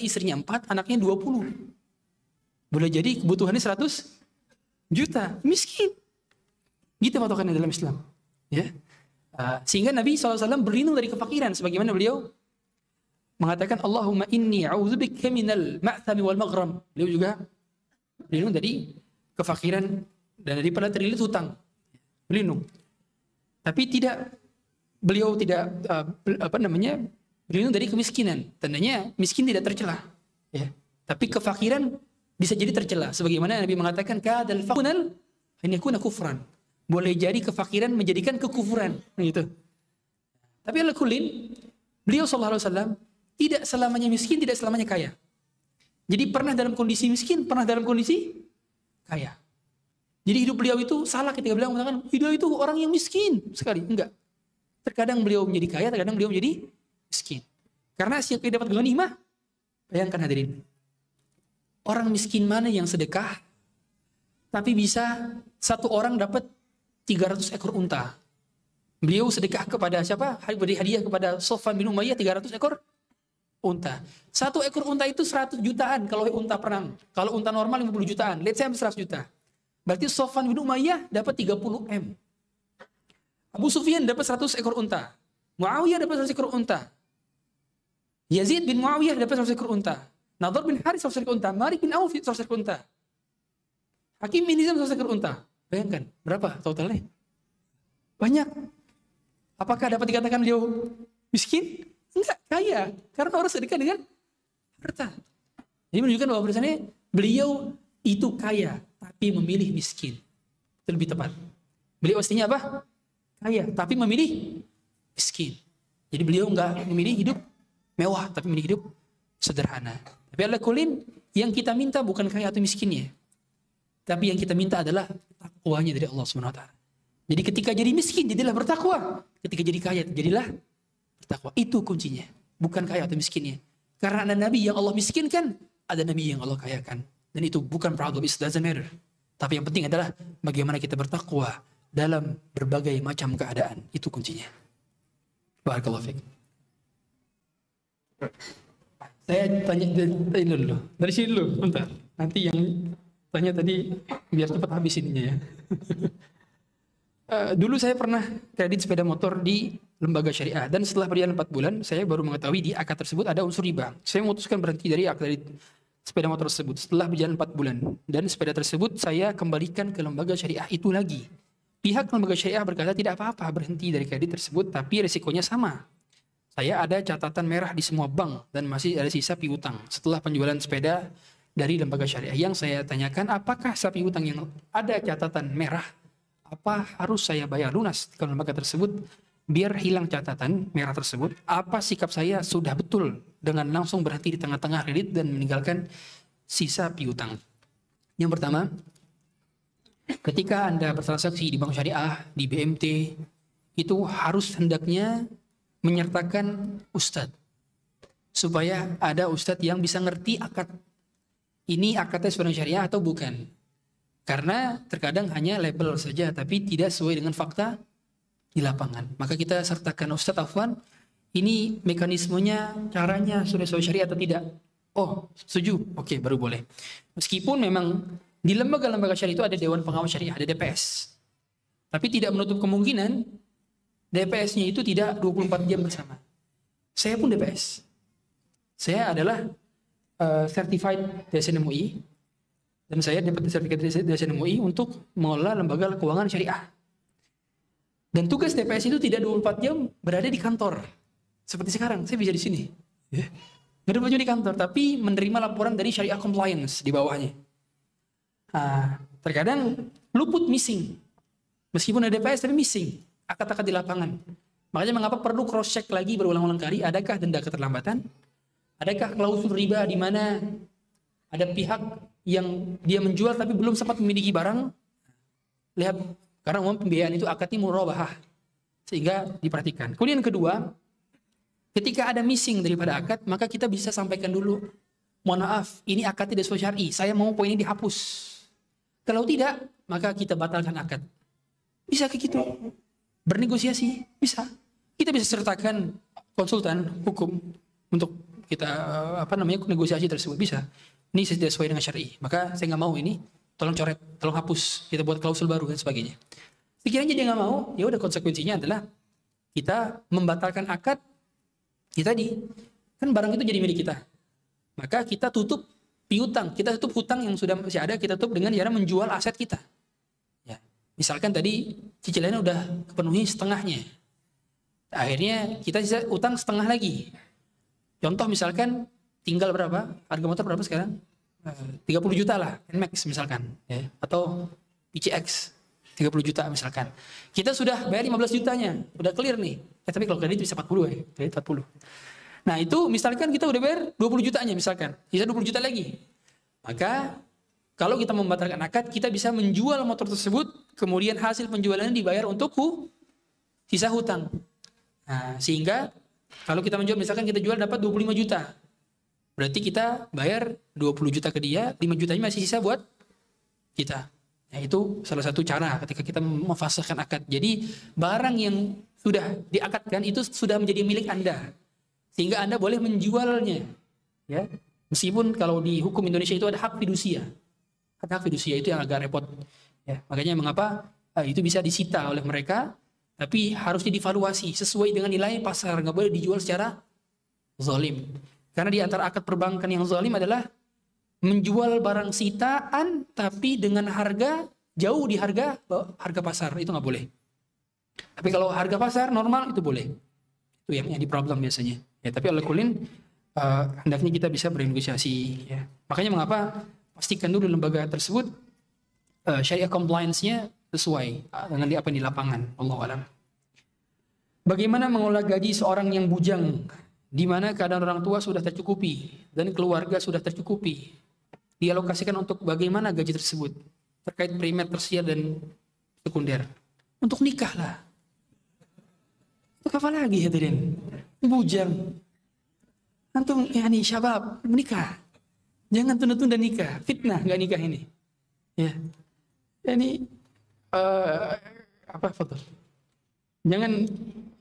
istrinya 4, anaknya 20. Boleh jadi kebutuhannya 100 juta. Miskin. Gitu patokannya dalam Islam. Ya. Sehingga Nabi SAW berlindung dari kefakiran. Sebagaimana beliau mengatakan, Allahumma inni a'udzubika minal ma'thami wal maghram. Beliau juga berlindung dari kefakiran dan daripada terlilit hutang. Berlindung. Tapi beliau tidak berlindung dari kemiskinan. Tandanya miskin tidak tercela. Ya. Tapi kefakiran bisa jadi tercela. Sebagaimana Nabi mengatakan, kadal faqunal an yakuna kufran. Boleh jadi kefakiran menjadikan kekufuran. Gitu. Tapi al-kulin, beliau SAW tidak selamanya miskin, tidak selamanya kaya. Jadi pernah dalam kondisi miskin, pernah dalam kondisi kaya. Jadi hidup beliau itu salah ketika beliau mengatakan, hidup itu orang yang miskin sekali. Enggak. Terkadang beliau menjadi kaya, terkadang beliau menjadi miskin. Karena siapa yang dapat ghanimah, bayangkan hadirin. Orang miskin mana yang sedekah, tapi bisa satu orang dapat 300 ekor unta. Beliau sedekah kepada siapa? Beri hadiah kepada Sofwan bin Umayyah 300 ekor unta. 1 ekor unta itu 100 jutaan kalau unta perang. Kalau unta normal 50 jutaan. Let's say 100 juta. Berarti Sofwan bin Umayyah dapat 30 M. Abu Sufyan dapat 100 ekor unta. Muawiyah dapat 100 ekor unta. Yazid bin Muawiyah dapat 100 ekor unta. Nadhr bin Harith 100 ekor unta. Malik bin Auf 100 ekor unta. Hakim bin Hizam 100 ekor unta. Bayangkan, berapa totalnya? Banyak. Apakah dapat dikatakan beliau miskin? Enggak, kaya. Karena orang sedekah dengan harta. Jadi menunjukkan bahwa bahwasannya beliau itu kaya, tapi memilih miskin. Itu lebih tepat. Beliau aslinya apa? Kaya, tapi memilih miskin. Jadi beliau nggak memilih hidup mewah, tapi memilih hidup sederhana. Tapi ala kulin, yang kita minta bukan kaya atau miskinnya, tapi yang kita minta adalah takwanya dari Allah Subhanahu wa taala. Jadi ketika jadi miskin, jadilah bertakwa. Ketika jadi kaya, jadilah bertakwa. Itu kuncinya, bukan kaya atau miskinnya. Karena ada nabi yang Allah miskinkan, ada nabi yang Allah kayakan. Dan itu bukan problem, it doesn't matter. Tapi yang penting adalah bagaimana kita bertakwa dalam berbagai macam keadaan. Itu kuncinya. Barakallahu fiik. Saya tanya dulu. Dari sini dulu, bentar. Nanti yang tanya tadi biar cepat habis ininya ya. Dulu saya pernah kredit sepeda motor di lembaga syariah, dan setelah berjalan 4 bulan saya baru mengetahui di akad tersebut ada unsur riba. Saya memutuskan berhenti dari kredit sepeda motor tersebut setelah berjalan 4 bulan, dan sepeda tersebut saya kembalikan ke lembaga syariah itu lagi. Pihak lembaga syariah berkata tidak apa-apa berhenti dari kredit tersebut, tapi risikonya sama. Saya ada catatan merah di semua bank dan masih ada sisa piutang setelah penjualan sepeda dari lembaga syariah. Yang saya tanyakan, apakah sisa piutang yang ada catatan merah, apa harus saya bayar lunas ke lembaga tersebut biar hilang catatan merah tersebut? Apa sikap saya sudah betul dengan langsung berhenti di tengah-tengah kredit dan meninggalkan sisa piutang? Yang pertama, ketika Anda bertransaksi di bank syariah, di BMT, itu harus hendaknya menyertakan ustadz, supaya ada ustadz yang bisa ngerti akad. Ini akadnya sebenarnya syariah atau bukan? Karena terkadang hanya label saja, tapi tidak sesuai dengan fakta di lapangan. Maka kita sertakan, Ustadz Afwan, ini mekanismenya, caranya sudah sesuai syariah atau tidak? Oh, setuju. Oke, baru boleh. Meskipun memang di lembaga-lembaga syariah itu ada Dewan Pengawas Syariah, ada DPS. Tapi tidak menutup kemungkinan DPS-nya itu tidak 24 jam bersama. Saya pun DPS. Saya adalah certified DSN MUI, dan saya dapat sertifikat DSN MUI untuk mengelola lembaga keuangan syariah. Dan tugas DPS itu tidak 24 jam berada di kantor. Seperti sekarang, saya bisa di sini. Nggak ada di kantor, tapi menerima laporan dari syariah compliance di bawahnya. Terkadang luput, missing. Meskipun ada DPS, tapi missing. Akad-akad di lapangan. Makanya mengapa perlu cross check lagi berulang-ulang kali, adakah denda keterlambatan? Adakah klausul riba di mana ada pihak yang dia menjual tapi belum sempat memiliki barang? Lihat, karena umum pembiayaan itu akadnya murabahah, sehingga diperhatikan. Kemudian yang kedua, ketika ada missing daripada akad, maka kita bisa sampaikan dulu, mohon maaf, ini akad tidak sesuai syar'i, saya mau poin ini dihapus. Kalau tidak, maka kita batalkan akad. Bisa kayak gitu. Bernegosiasi, bisa. Kita bisa sertakan konsultan hukum untuk kita negosiasi tersebut, bisa. Ini tidak sesuai dengan syar'i, maka saya nggak mau ini, tolong coret, tolong hapus, kita buat klausul baru dan sebagainya. Sekiranya dia nggak mau, ya udah, konsekuensinya adalah kita membatalkan akad. Kita kan barang itu jadi milik kita, maka kita tutup piutang, kita tutup hutang yang sudah masih ada, kita tutup dengan cara menjual aset kita. Ya, misalkan tadi cicilannya udah kepenuhi setengahnya, akhirnya kita sisa utang setengah lagi. Contoh misalkan tinggal berapa? Harga motor berapa sekarang? 30 juta lah, NMAX misalkan, ya. Atau PCX 30 juta misalkan. Kita sudah bayar 15 jutanya, udah clear nih. Tapi kalau kredit bisa 40 ya, kredit 40. Nah itu misalkan kita udah bayar 20 jutanya misalkan, sisa 20 juta lagi. Maka kalau kita membatalkan akad, kita bisa menjual motor tersebut, kemudian hasil penjualannya dibayar untuk sisa hutang. Nah, sehingga kalau kita menjual, misalkan kita jual dapat 25 juta. Berarti kita bayar 20 juta ke dia, 5 jutanya masih sisa buat kita. Nah, itu salah satu cara ketika kita memfasahkan akad. Jadi barang yang sudah diakadkan itu sudah menjadi milik Anda. Sehingga Anda boleh menjualnya. Ya. Meskipun kalau di hukum Indonesia itu ada hak fidusia. Hak fidusia itu yang agak repot. Ya. Makanya mengapa itu bisa disita oleh mereka, tapi harusnya divaluasi sesuai dengan nilai pasar. Nggak boleh dijual secara zalim. Karena di antara akad perbankan yang zalim adalah menjual barang sitaan tapi dengan harga jauh di harga pasar. Itu nggak boleh. Tapi kalau harga pasar normal itu boleh. Itu yang di problem biasanya. Ya, tapi oleh kulin hendaknya kita bisa bernegosiasi. Ya. Makanya mengapa pastikan dulu lembaga tersebut syariah compliance-nya sesuai dengan apa yang di lapangan. Allahu a'lam. Bagaimana mengolah gaji seorang yang bujang, di mana keadaan orang tua sudah tercukupi dan keluarga sudah tercukupi, dialokasikan untuk bagaimana gaji tersebut terkait primer, tersier dan sekunder. Untuk nikah lah. Untuk apa lagi hadirin? Bujang. Antum yani syabab menikah. Jangan tunda-tunda nikah. Fitnah nggak nikah ini. Ya. Ini apa Fadl? Jangan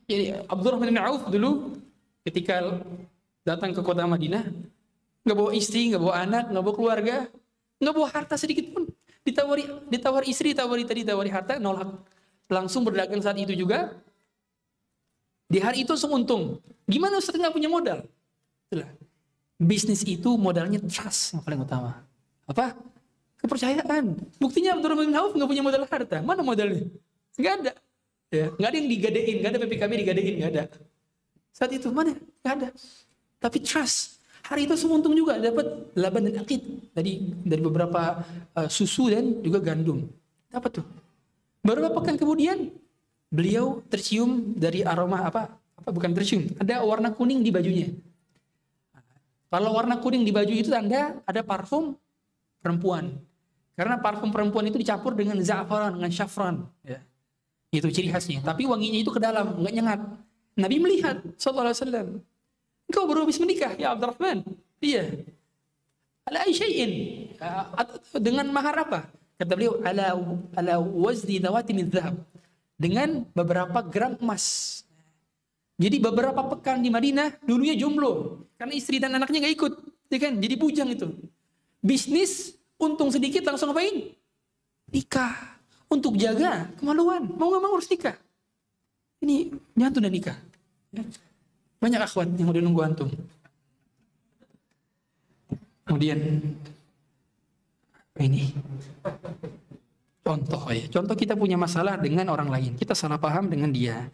jadi Abdurrahman bin Auf dulu ketika datang ke kota Madinah nggak bawa istri, nggak bawa anak, nggak bawa keluarga, nggak bawa harta sedikit pun. Ditawari istri, ditawari harta, nolak. Langsung berdagang saat itu juga. Di hari itu langsung untung. Gimana Ustaz nggak punya modal? Itulah. Bisnis itu modalnya trust yang paling utama. Apa? Kepercayaan. Buktinya Abdurrahman bin Auf nggak punya modal harta. Mana modalnya? Nggak ada. Ya, nggak ada yang digadein, nggak ada PPKB digadein, nggak ada. Saat itu mana? Nggak ada. Tapi trust. Hari itu semua untung juga, dapat laban dan akid dari beberapa susu dan juga gandum. Dapat tuh. Beberapa pekan kemudian beliau tercium dari aroma apa bukan tercium, ada warna kuning di bajunya. Kalau warna kuning di baju itu tanda ada parfum perempuan. Karena parfum perempuan itu dicampur dengan za'faran, dengan syafran. Ya. Itu ciri khasnya. Tapi wanginya itu ke dalam, nggak nyengat. Nabi melihat, sallallahu alaihi wasallam. Engkau baru habis menikah, ya Abdurrahman. Iya. Ala syai'in. Dengan mahar apa? Kata beliau, ala wazni dawati min dhahab. Dengan beberapa gram emas. Jadi beberapa pekan di Madinah, dulunya jomblo. Karena istri dan anaknya nggak ikut. Ya kan? Jadi bujang itu. Bisnis, untung sedikit langsung ngapain? Nikah. Untuk jaga kemaluan. Mau nggak mau harus nikah. Ini jangan tunda nikah. Banyak akhwat yang udah nunggu antum. Kemudian ini contoh ya. Contoh kita punya masalah dengan orang lain. Kita salah paham dengan dia.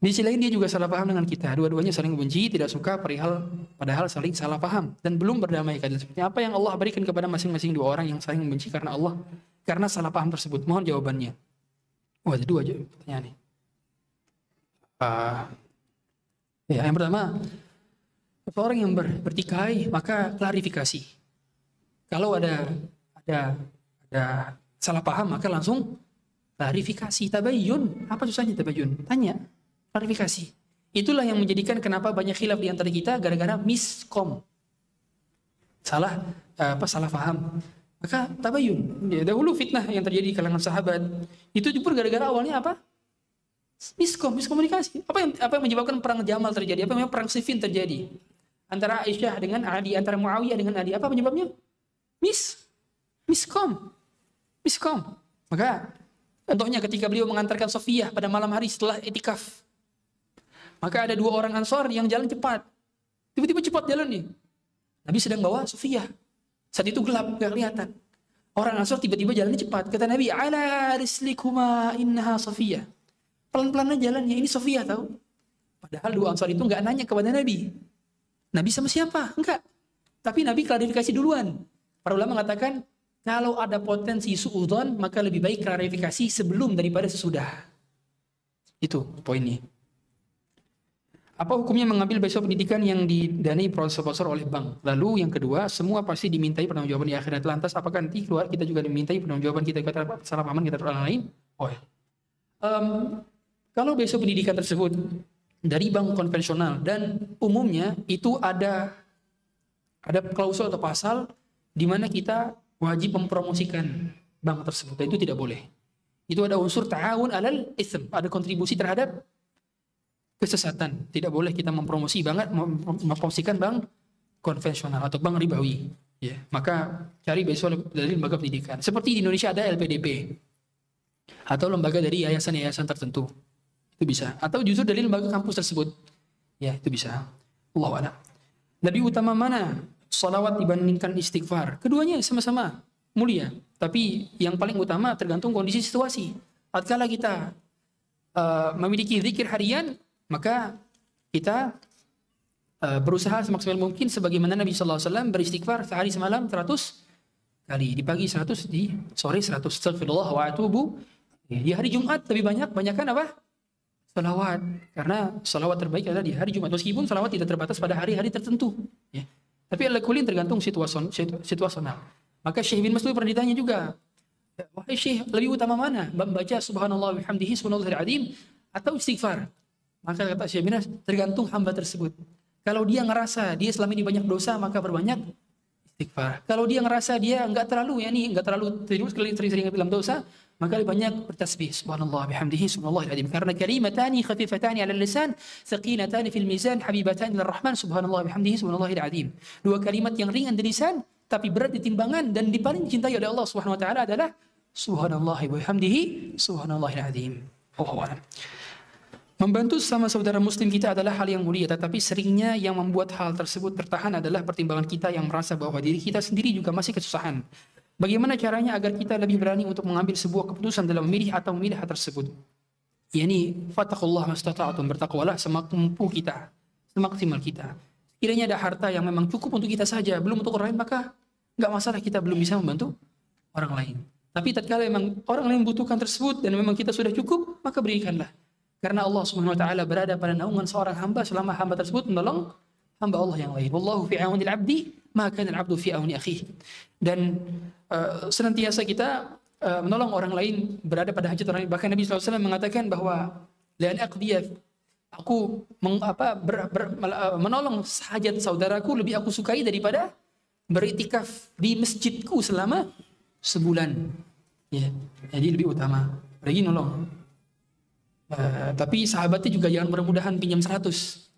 Di sisi lain dia juga salah paham dengan kita. Dua-duanya saling benci, tidak suka padahal saling salah paham dan belum berdamai. Seperti apa yang Allah berikan kepada masing-masing dua orang yang saling membenci karena Allah, karena salah paham tersebut. Mohon jawabannya. Wah, ada dua pertanyaan nih. Ya, yang pertama, orang yang bertikai maka klarifikasi. Kalau ada salah paham maka langsung klarifikasi. Tabayyun, apa susahnya tabayyun? Tanya, klarifikasi. Itulah yang menjadikan kenapa banyak khilaf di antara kita gara-gara miskom. Salah paham. Maka tabayyun. Ya, dahulu fitnah yang terjadi di kalangan sahabat itu juga gara-gara awalnya apa? Miskomunikasi. Apa yang menyebabkan perang Jamal terjadi? Apa yang perang Siffin terjadi? Antara Aisyah dengan Ali, antara Muawiyah dengan Ali. Apa penyebabnya? Miskom. Maka contohnya ketika beliau mengantarkan Sofiyah pada malam hari setelah itikaf. Maka ada dua orang Ansor yang jalan cepat. Tiba-tiba cepat jalannya. Nabi sedang bawa Sofiyah. Saat itu gelap, gak kelihatan. Orang Ansor tiba-tiba jalannya cepat. Kata Nabi, ala rislikuma innaha Sofiyah. Pelan-pelan aja jalannya, ini Sofiyah tahu. Padahal dua Ansor itu nggak nanya kepada Nabi. Nabi sama siapa? Enggak. Tapi Nabi klarifikasi duluan. Para ulama mengatakan, kalau ada potensi suudzon, maka lebih baik klarifikasi sebelum daripada sesudah. Itu poinnya. Apa hukumnya mengambil beasiswa pendidikan yang didanai sponsor oleh bank? Lalu yang kedua, semua pasti dimintai pertanggungjawaban di akhirat. Lantas apakah nanti keluar kita juga dimintai pertanggungjawaban kita kata salah pahaman kita orang lain? Oh ya. Kalau beasiswa pendidikan tersebut dari bank konvensional dan umumnya itu ada klausul atau pasal di mana kita wajib mempromosikan bank tersebut. Dan itu tidak boleh. Itu ada unsur ta'awun alal ism, ada kontribusi terhadap kesesatan. Tidak boleh kita mempromosikan bank konvensional atau bank ribawi. Ya, maka cari beasiswa dari lembaga pendidikan. Seperti di Indonesia ada LPDP atau lembaga dari yayasan-yayasan tertentu. Itu bisa. Atau justru dari lembaga kampus tersebut. Ya, itu bisa. Allahu a'lam. Lebih utama mana? Salawat dibandingkan istighfar. Keduanya sama-sama mulia. Tapi yang paling utama tergantung kondisi situasi. Tatkala kita memiliki zikir harian, maka kita berusaha semaksimal mungkin sebagaimana Nabi sallallahu alaihi wasallam beristighfar sehari semalam 100 kali. Di pagi 100, di sore 100. Astagfirullah wa atubu. Di hari Jumat lebih banyakkan apa? salawat, karena salawat terbaik adalah di hari Jumat, meskipun salawat tidak terbatas pada hari-hari tertentu, ya. Tapi ala-kulli tergantung situasional. Maka Syekh bin Mas'ud pernah ditanya juga, wahai Syekh, lebih utama mana, membaca subhanallah bihamdihi subhanallahil azim atau istighfar? Maka kata Syekh bin Mas'ud, tergantung hamba tersebut. Kalau dia ngerasa dia selama ini banyak dosa, maka berbanyak istighfar. Kalau dia ngerasa dia enggak terlalu sering dalam dosa, maka lebih banyak bertasbih subhanallah bihamdihi subhanallahil azim. Karena kalimatani khafifatani 'ala lisan, thaqilatani fil mizan, habibatani lir rahman subhanallah bihamdihi subhanallahil azim. Dua kalimat yang ringan di lisan tapi berat di timbangan dan dipaling cintai oleh Allah Subhanahu wa taala adalah subhanallah bihamdihi subhanallahil azim. Allahu a'lam. Membantu sama saudara muslim kita adalah hal yang mulia, tetapi seringnya yang membuat hal tersebut tertahan adalah pertimbangan kita yang merasa bahwa diri kita sendiri juga masih kesusahan. Bagaimana caranya agar kita lebih berani untuk mengambil sebuah keputusan dalam memilih atau memilih hal tersebut? Yani fattaqullah mastata'tum, bertakwalah semampu kita, semaksimal kita. Kiranya ada harta yang memang cukup untuk kita saja, belum untuk orang lain, maka nggak masalah kita belum bisa membantu orang lain. Tapi tatkala memang orang lain membutuhkan tersebut dan memang kita sudah cukup, maka berikanlah. Karena Allah Subhanahu wa taala berada pada naungan seorang hamba selama hamba tersebut menolong hamba Allah yang lain. Wallahu fi aunil abdi ma kana al-'abdu fi auni akhihi. Dan senantiasa kita menolong orang lain, berada pada hajat orang lain. Bahkan Nabi SAW mengatakan bahwa lan aqdiya, aku menolong hajat saudaraku lebih aku sukai daripada beriktikaf di masjidku selama sebulan. Ya, jadi lebih utama. Lagi nolong. Tapi sahabatnya juga jangan mudah-mudahan pinjam 100.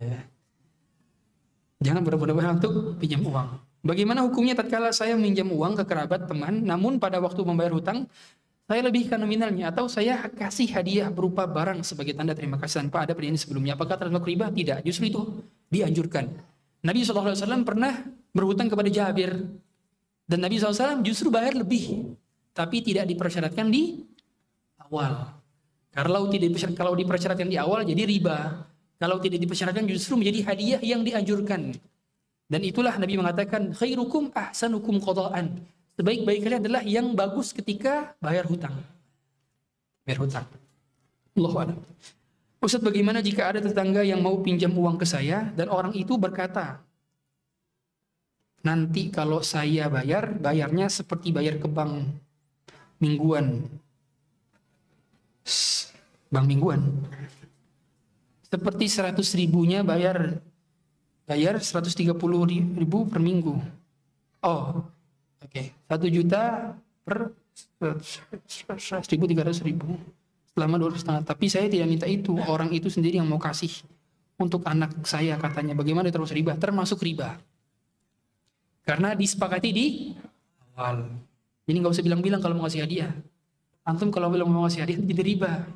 Ya. Jangan mudah-mudahan untuk pinjam uang. Bagaimana hukumnya tatkala saya meminjam uang ke kerabat teman, namun pada waktu membayar hutang saya lebihkan nominalnya, atau saya kasih hadiah berupa barang sebagai tanda terima kasih tanpa ada perjanjian sebelumnya? Apakah termasuk riba? Tidak. Justru itu dianjurkan. Nabi SAW pernah berhutang kepada Jabir, dan Nabi SAW justru bayar lebih, tapi tidak dipersyaratkan di awal. Kalau dipersyaratkan di awal jadi riba. Kalau tidak dipersyaratkan justru menjadi hadiah yang dianjurkan. Dan itulah Nabi mengatakan khairukum ahsanukum qada'an. Sebaik-baik kalian adalah yang bagus ketika bayar hutang. Bayar hutang. Allahu a'lam. Ustaz, bagaimana jika ada tetangga yang mau pinjam uang ke saya dan orang itu berkata, nanti kalau saya bayarnya seperti bayar ke bank mingguan. Bank mingguan. Seperti 100 ribunya bayar 130 ribu per minggu. Oh, oke. 1 juta per 100.300 ribu selama 2,5 tahun. Tapi saya tidak minta itu. Orang itu sendiri yang mau kasih untuk anak saya katanya. Bagaimana terus riba? Termasuk riba. Karena disepakati di awal. Jadi nggak usah bilang-bilang kalau mau ngasih hadiah. Antum kalau bilang mau ngasih hadiah jadi riba.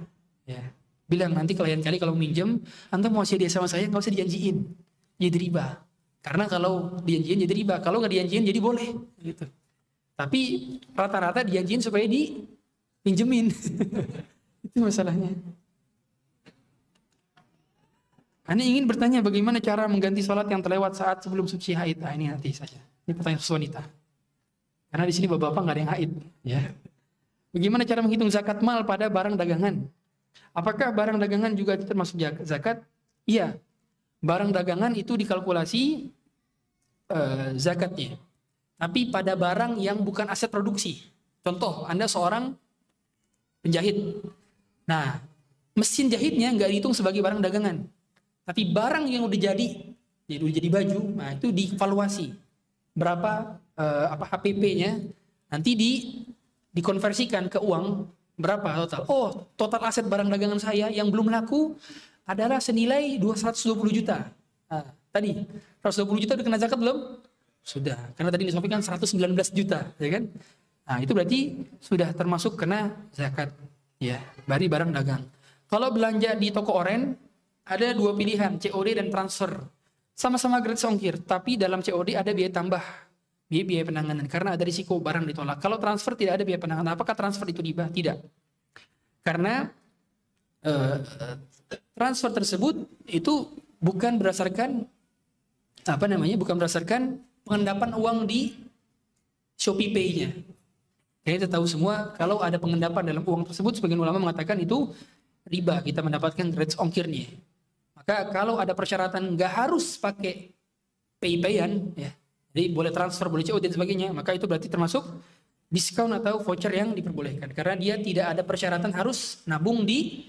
Ya, bilang nanti lain kali kalau minjem, antum mau ngasih hadiah sama saya nggak usah dijanjiin, jadi riba. Karena kalau dijanjiin jadi riba, kalau nggak dijanjiin jadi boleh, gitu. Tapi rata-rata dijanjiin supaya dipinjemin. Itu masalahnya. Anda ingin bertanya bagaimana cara mengganti sholat yang terlewat saat sebelum suci haid? Nah, ini nanti saja. Ini pertanyaan khusus wanita. Karena di sini bapak-bapak nggak ada yang haid, ya. Bagaimana cara menghitung zakat mal pada barang dagangan? Apakah barang dagangan juga termasuk zakat? Iya. Barang dagangan itu dikalkulasi zakatnya. Tapi pada barang yang bukan aset produksi. Contoh, Anda seorang penjahit. Nah, mesin jahitnya nggak dihitung sebagai barang dagangan. Tapi barang yang udah jadi baju, nah itu dievaluasi. Berapa HPP-nya, nanti dikonversikan ke uang. Berapa total? Oh, total aset barang dagangan saya yang belum laku adalah senilai 220 juta. Nah, tadi 120 juta udah kena zakat belum? Sudah. Karena tadi disampaikan 119 juta, ya kan? Nah, itu berarti sudah termasuk kena zakat, ya, dari barang dagang. Kalau belanja di toko oren ada 2 pilihan, COD dan transfer. Sama-sama gratis ongkir, tapi dalam COD ada biaya tambah. Biaya penanganan karena ada risiko barang ditolak. Kalau transfer tidak ada biaya penanganan. Apakah transfer itu riba? Tidak. Karena transfer tersebut itu bukan berdasarkan bukan berdasarkan pengendapan uang di Shopee Pay-nya. Kita tahu semua kalau ada pengendapan dalam uang tersebut, sebagian ulama mengatakan itu riba, kita mendapatkan grades ongkirnya. Maka kalau ada persyaratan nggak harus pakai pay-payan, ya, jadi boleh transfer, boleh COD dan sebagainya, maka itu berarti termasuk diskon atau voucher yang diperbolehkan. Karena dia tidak ada persyaratan harus nabung di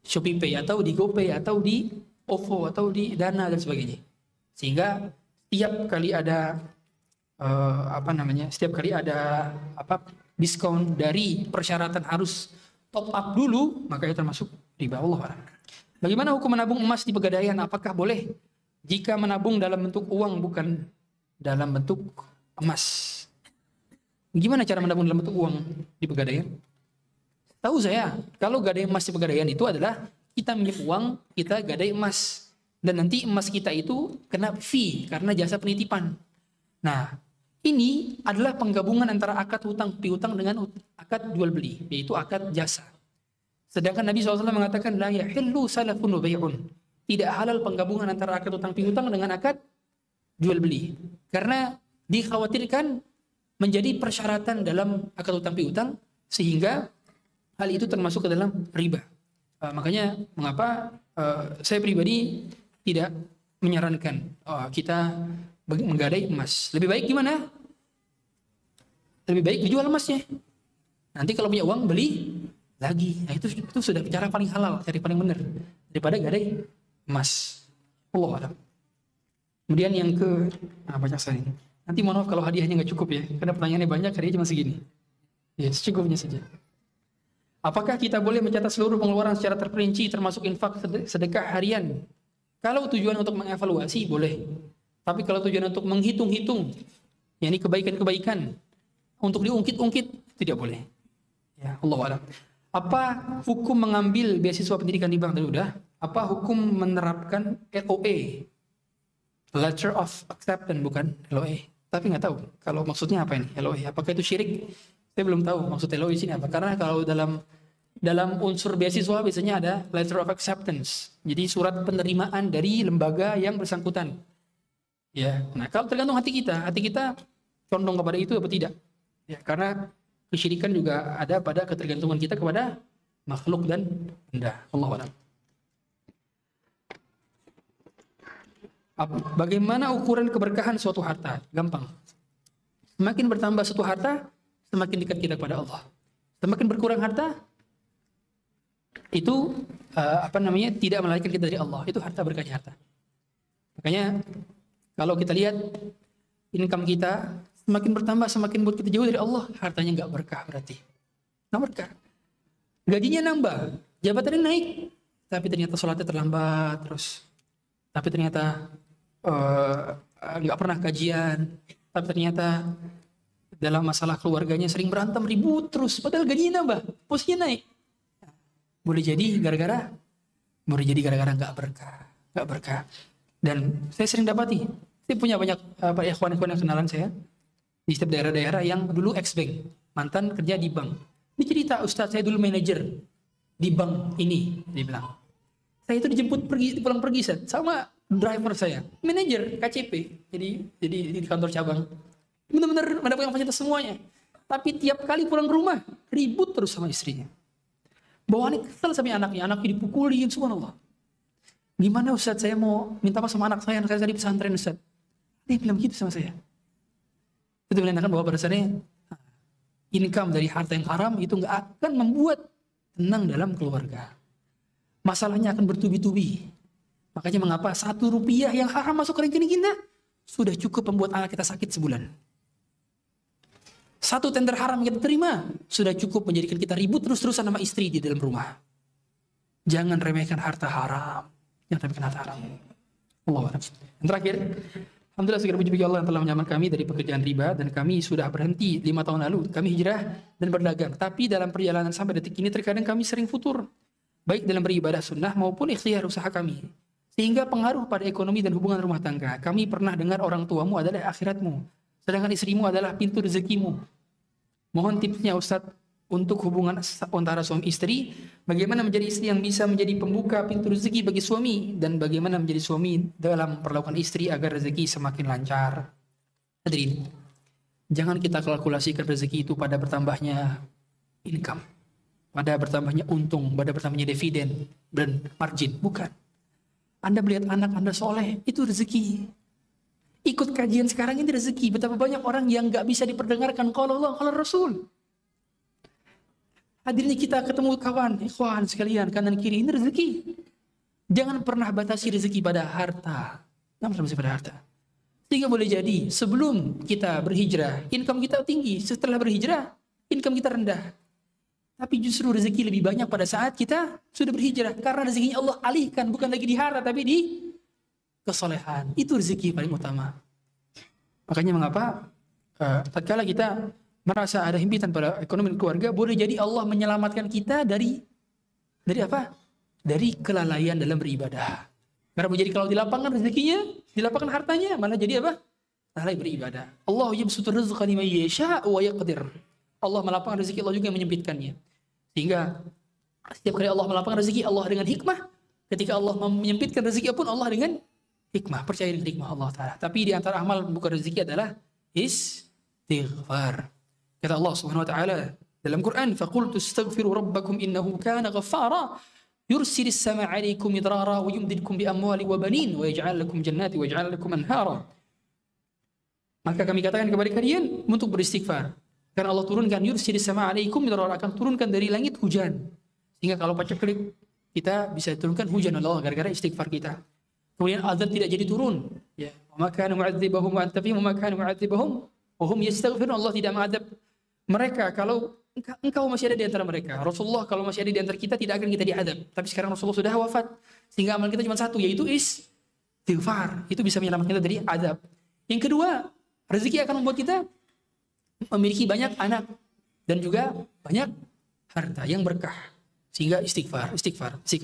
ShopeePay atau di GoPay atau di OVO atau di Dana dan sebagainya. Sehingga setiap kali ada diskon dari persyaratan harus top up dulu, maka itu termasuk riba. Allah. Bagaimana hukum menabung emas di Pegadaian? Apakah boleh jika menabung dalam bentuk uang bukan dalam bentuk emas? Gimana cara menabung dalam bentuk uang di Pegadaian? Tahu saya, kalau gadai emas di Pegadaian itu adalah kita minjem uang, kita gadai emas. Dan nanti emas kita itu kena fee karena jasa penitipan. Nah, ini adalah penggabungan antara akad hutang piutang dengan akad jual beli, yaitu akad jasa. Sedangkan Nabi SAW mengatakan la yahillu salafun wa bai'un. Tidak halal penggabungan antara akad hutang piutang dengan akad jual beli. Karena dikhawatirkan menjadi persyaratan dalam akad hutang piutang sehingga hal itu termasuk ke dalam riba. Makanya mengapa saya pribadi tidak menyarankan kita menggadai emas. Lebih baik gimana? Lebih baik dijual emasnya. Nanti kalau punya uang beli lagi. Nah itu sudah cara paling halal, cara paling benar daripada gadai emas. Allah a'lam. Kemudian yang ke banyak saya ini. Nanti mohon maaf kalau hadiahnya nggak cukup ya, karena pertanyaannya banyak, hadiahnya cuma segini. Ya secukupnya saja. Apakah kita boleh mencatat seluruh pengeluaran secara terperinci termasuk infak sedekah harian? Kalau tujuan untuk mengevaluasi boleh. Tapi kalau tujuan untuk menghitung-hitung, yakni kebaikan-kebaikan untuk diungkit-ungkit tidak boleh. Ya, Allah a'lam. Apa hukum mengambil beasiswa pendidikan di bank? Tadi udah. Apa hukum menerapkan LOA? Letter of Acceptance, bukan LOA. Tapi nggak tahu kalau maksudnya apa ini LOA. Apakah itu syirik? Saya belum tahu maksud LOA di sini apa. Karena kalau dalam unsur beasiswa biasanya ada letter of acceptance. Jadi surat penerimaan dari lembaga yang bersangkutan. Ya, nah kalau tergantung hati kita condong kepada itu atau tidak. Ya, karena kesyirikan juga ada pada ketergantungan kita kepada makhluk dan benda. Allah a'lam. Bagaimana ukuran keberkahan suatu harta? Gampang. Semakin bertambah suatu harta, semakin dekat kita kepada Allah. Semakin berkurang harta, itu tidak melarikan kita dari Allah. Itu harta, berkahnya harta. Makanya kalau kita lihat income kita semakin bertambah, semakin buat kita jauh dari Allah, hartanya nggak berkah berarti. Nggak berkah. Gajinya nambah, jabatannya naik, tapi ternyata sholatnya terlambat terus. Tapi ternyata nggak pernah kajian. Tapi ternyata dalam masalah keluarganya sering berantem, ribut terus. Padahal gajinya nambah, posisinya naik. Boleh jadi gara-gara nggak berkah. Dan saya sering dapati, saya punya banyak ikhwan-ikhwan yang kenalan saya di setiap daerah-daerah yang dulu ex-bank, mantan kerja di bank. Dia cerita, Ustadz saya dulu manajer di bank ini, dia bilang. Saya itu dijemput pulang pergi sama driver saya, manajer KCP, jadi di kantor cabang. Benar-benar mendapatkan fasilitas semuanya. Tapi tiap kali pulang ke rumah, ribut terus sama istrinya. Bawaannya kesel sama anaknya dipukulin, subhanallah. Gimana Ustadz, saya mau minta maaf sama anak saya di pesantren Ustadz. Dia bilang begitu sama saya. Itu menandakan bahwa pada dasarnya income dari harta yang haram itu nggak akan membuat tenang dalam keluarga. Masalahnya akan bertubi-tubi. Makanya mengapa 1 rupiah yang haram masuk ke rekening kita sudah cukup membuat anak kita sakit sebulan. 1 tender haram yang kita terima sudah cukup menjadikan kita ribut terus-terusan sama istri di dalam rumah. Jangan remehkan harta haram. Yang remehkan harta haram. Allah. Yang terakhir, alhamdulillah segala puji bagi Allah yang telah menyelamatkan kami dari pekerjaan riba, dan kami sudah berhenti 5 tahun lalu. Kami hijrah dan berdagang. Tapi dalam perjalanan sampai detik ini terkadang kami sering futur, baik dalam beribadah sunnah maupun ikhtiar usaha kami. Sehingga pengaruh pada ekonomi dan hubungan rumah tangga. Kami pernah dengar orang tuamu adalah akhiratmu, sedangkan istrimu adalah pintu rezekimu. Mohon tipsnya Ustadz untuk hubungan antara suami istri, bagaimana menjadi istri yang bisa menjadi pembuka pintu rezeki bagi suami, dan bagaimana menjadi suami dalam perlakuan istri agar rezeki semakin lancar. Hadirin, jangan kita kalkulasikan rezeki itu pada bertambahnya income. pada bertambahnya untung, pada bertambahnya dividen dan margin. Bukan. Anda melihat anak Anda soleh, itu rezeki. Ikut kajian sekarang ini rezeki. Betapa banyak orang yang nggak bisa diperdengarkan kalau Allah, kalau Rasul. Hadirnya kita ketemu kawan, ikhwan sekalian, kanan kiri, ini rezeki. Jangan pernah batasi rezeki pada harta. Jangan pernah batasi pada harta. Sehingga boleh jadi sebelum kita berhijrah, income kita tinggi. Setelah berhijrah, income kita rendah. Tapi justru rezeki lebih banyak pada saat kita sudah berhijrah. Karena rezekinya Allah alihkan, bukan lagi di harta, tapi di kesolehan. Itu rezeki paling utama. Makanya mengapa tatkala kita merasa ada himpitan pada ekonomi keluarga, boleh jadi Allah menyelamatkan kita dari apa? Dari kelalaian dalam beribadah. Karena boleh jadi kalau di lapangan rezekinya, di lapangan hartanya, malah jadi apa? Lalai beribadah. Allah yabsutur rizqa liman yasha' wa yaqdir. Allah melapangkan rezeki, Allah juga menyempitkannya. Sehingga setiap kali Allah melapangkan rezeki, Allah dengan hikmah. Ketika Allah menyempitkan rezeki pun Allah dengan hikmah. Percaya dengan hikmah Allah Ta'ala. Tapi di antara amal membuka rezeki adalah istighfar. Kata Allah Subhanahu wa taala dalam Quran, "Faqultu astaghfiru rabbakum innahu kana ghaffara yursilis sama 'alaikum midrara wa yumdidkum bi amwali wa banin wa yaj'al lakum jannati wa yaj'al lakum anhara." Maka kami katakan kepada kalian untuk beristighfar. Karena Allah turunkan yursilis sama 'alaikum midrara, akan turunkan dari langit hujan. Sehingga kalau paceklik kita bisa turunkan hujan Allah gara-gara istighfar kita. Kemudian azab tidak jadi turun. Ya, "Wa ma kana mu'adzibahum wa anta fihim wa ma kana mu'adzibahum wa hum yastaghfirun." Allah tidak mengadab mereka kalau engkau masih ada di antara mereka. Rasulullah kalau masih ada di antara kita tidak akan kita diadab. Tapi sekarang Rasulullah sudah wafat, sehingga amal kita cuma satu, yaitu istighfar. Itu bisa menyelamatkan kita dari adab. Yang kedua, rezeki akan membuat kita memiliki banyak anak dan juga banyak harta yang berkah. Sehingga istighfar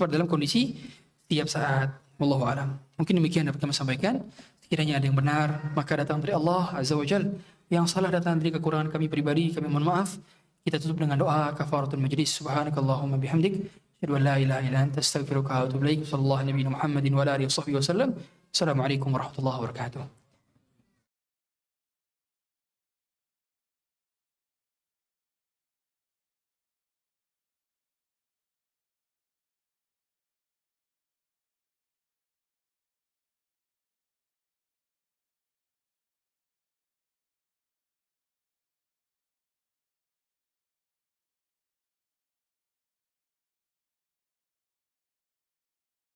dalam kondisi tiap saat. Wallahu a'lam. Mungkin demikian dapat kami sampaikan. Sekiranya ada yang benar, maka datang dari Allah Azza wa Jalla. Yang salah datang dari kekurangan kami pribadi, kami mohon maaf. Kita tutup dengan doa kafaratul majlis. Subhanakallahumma bihamdik, asyhadu an la ilaha illa anta, astaghfiruka wa atubu ilaik. Sallallahu alaihi Muhammadin wa ala alihi washabbihi wasallam. Assalamualaikum warahmatullahi wabarakatuh.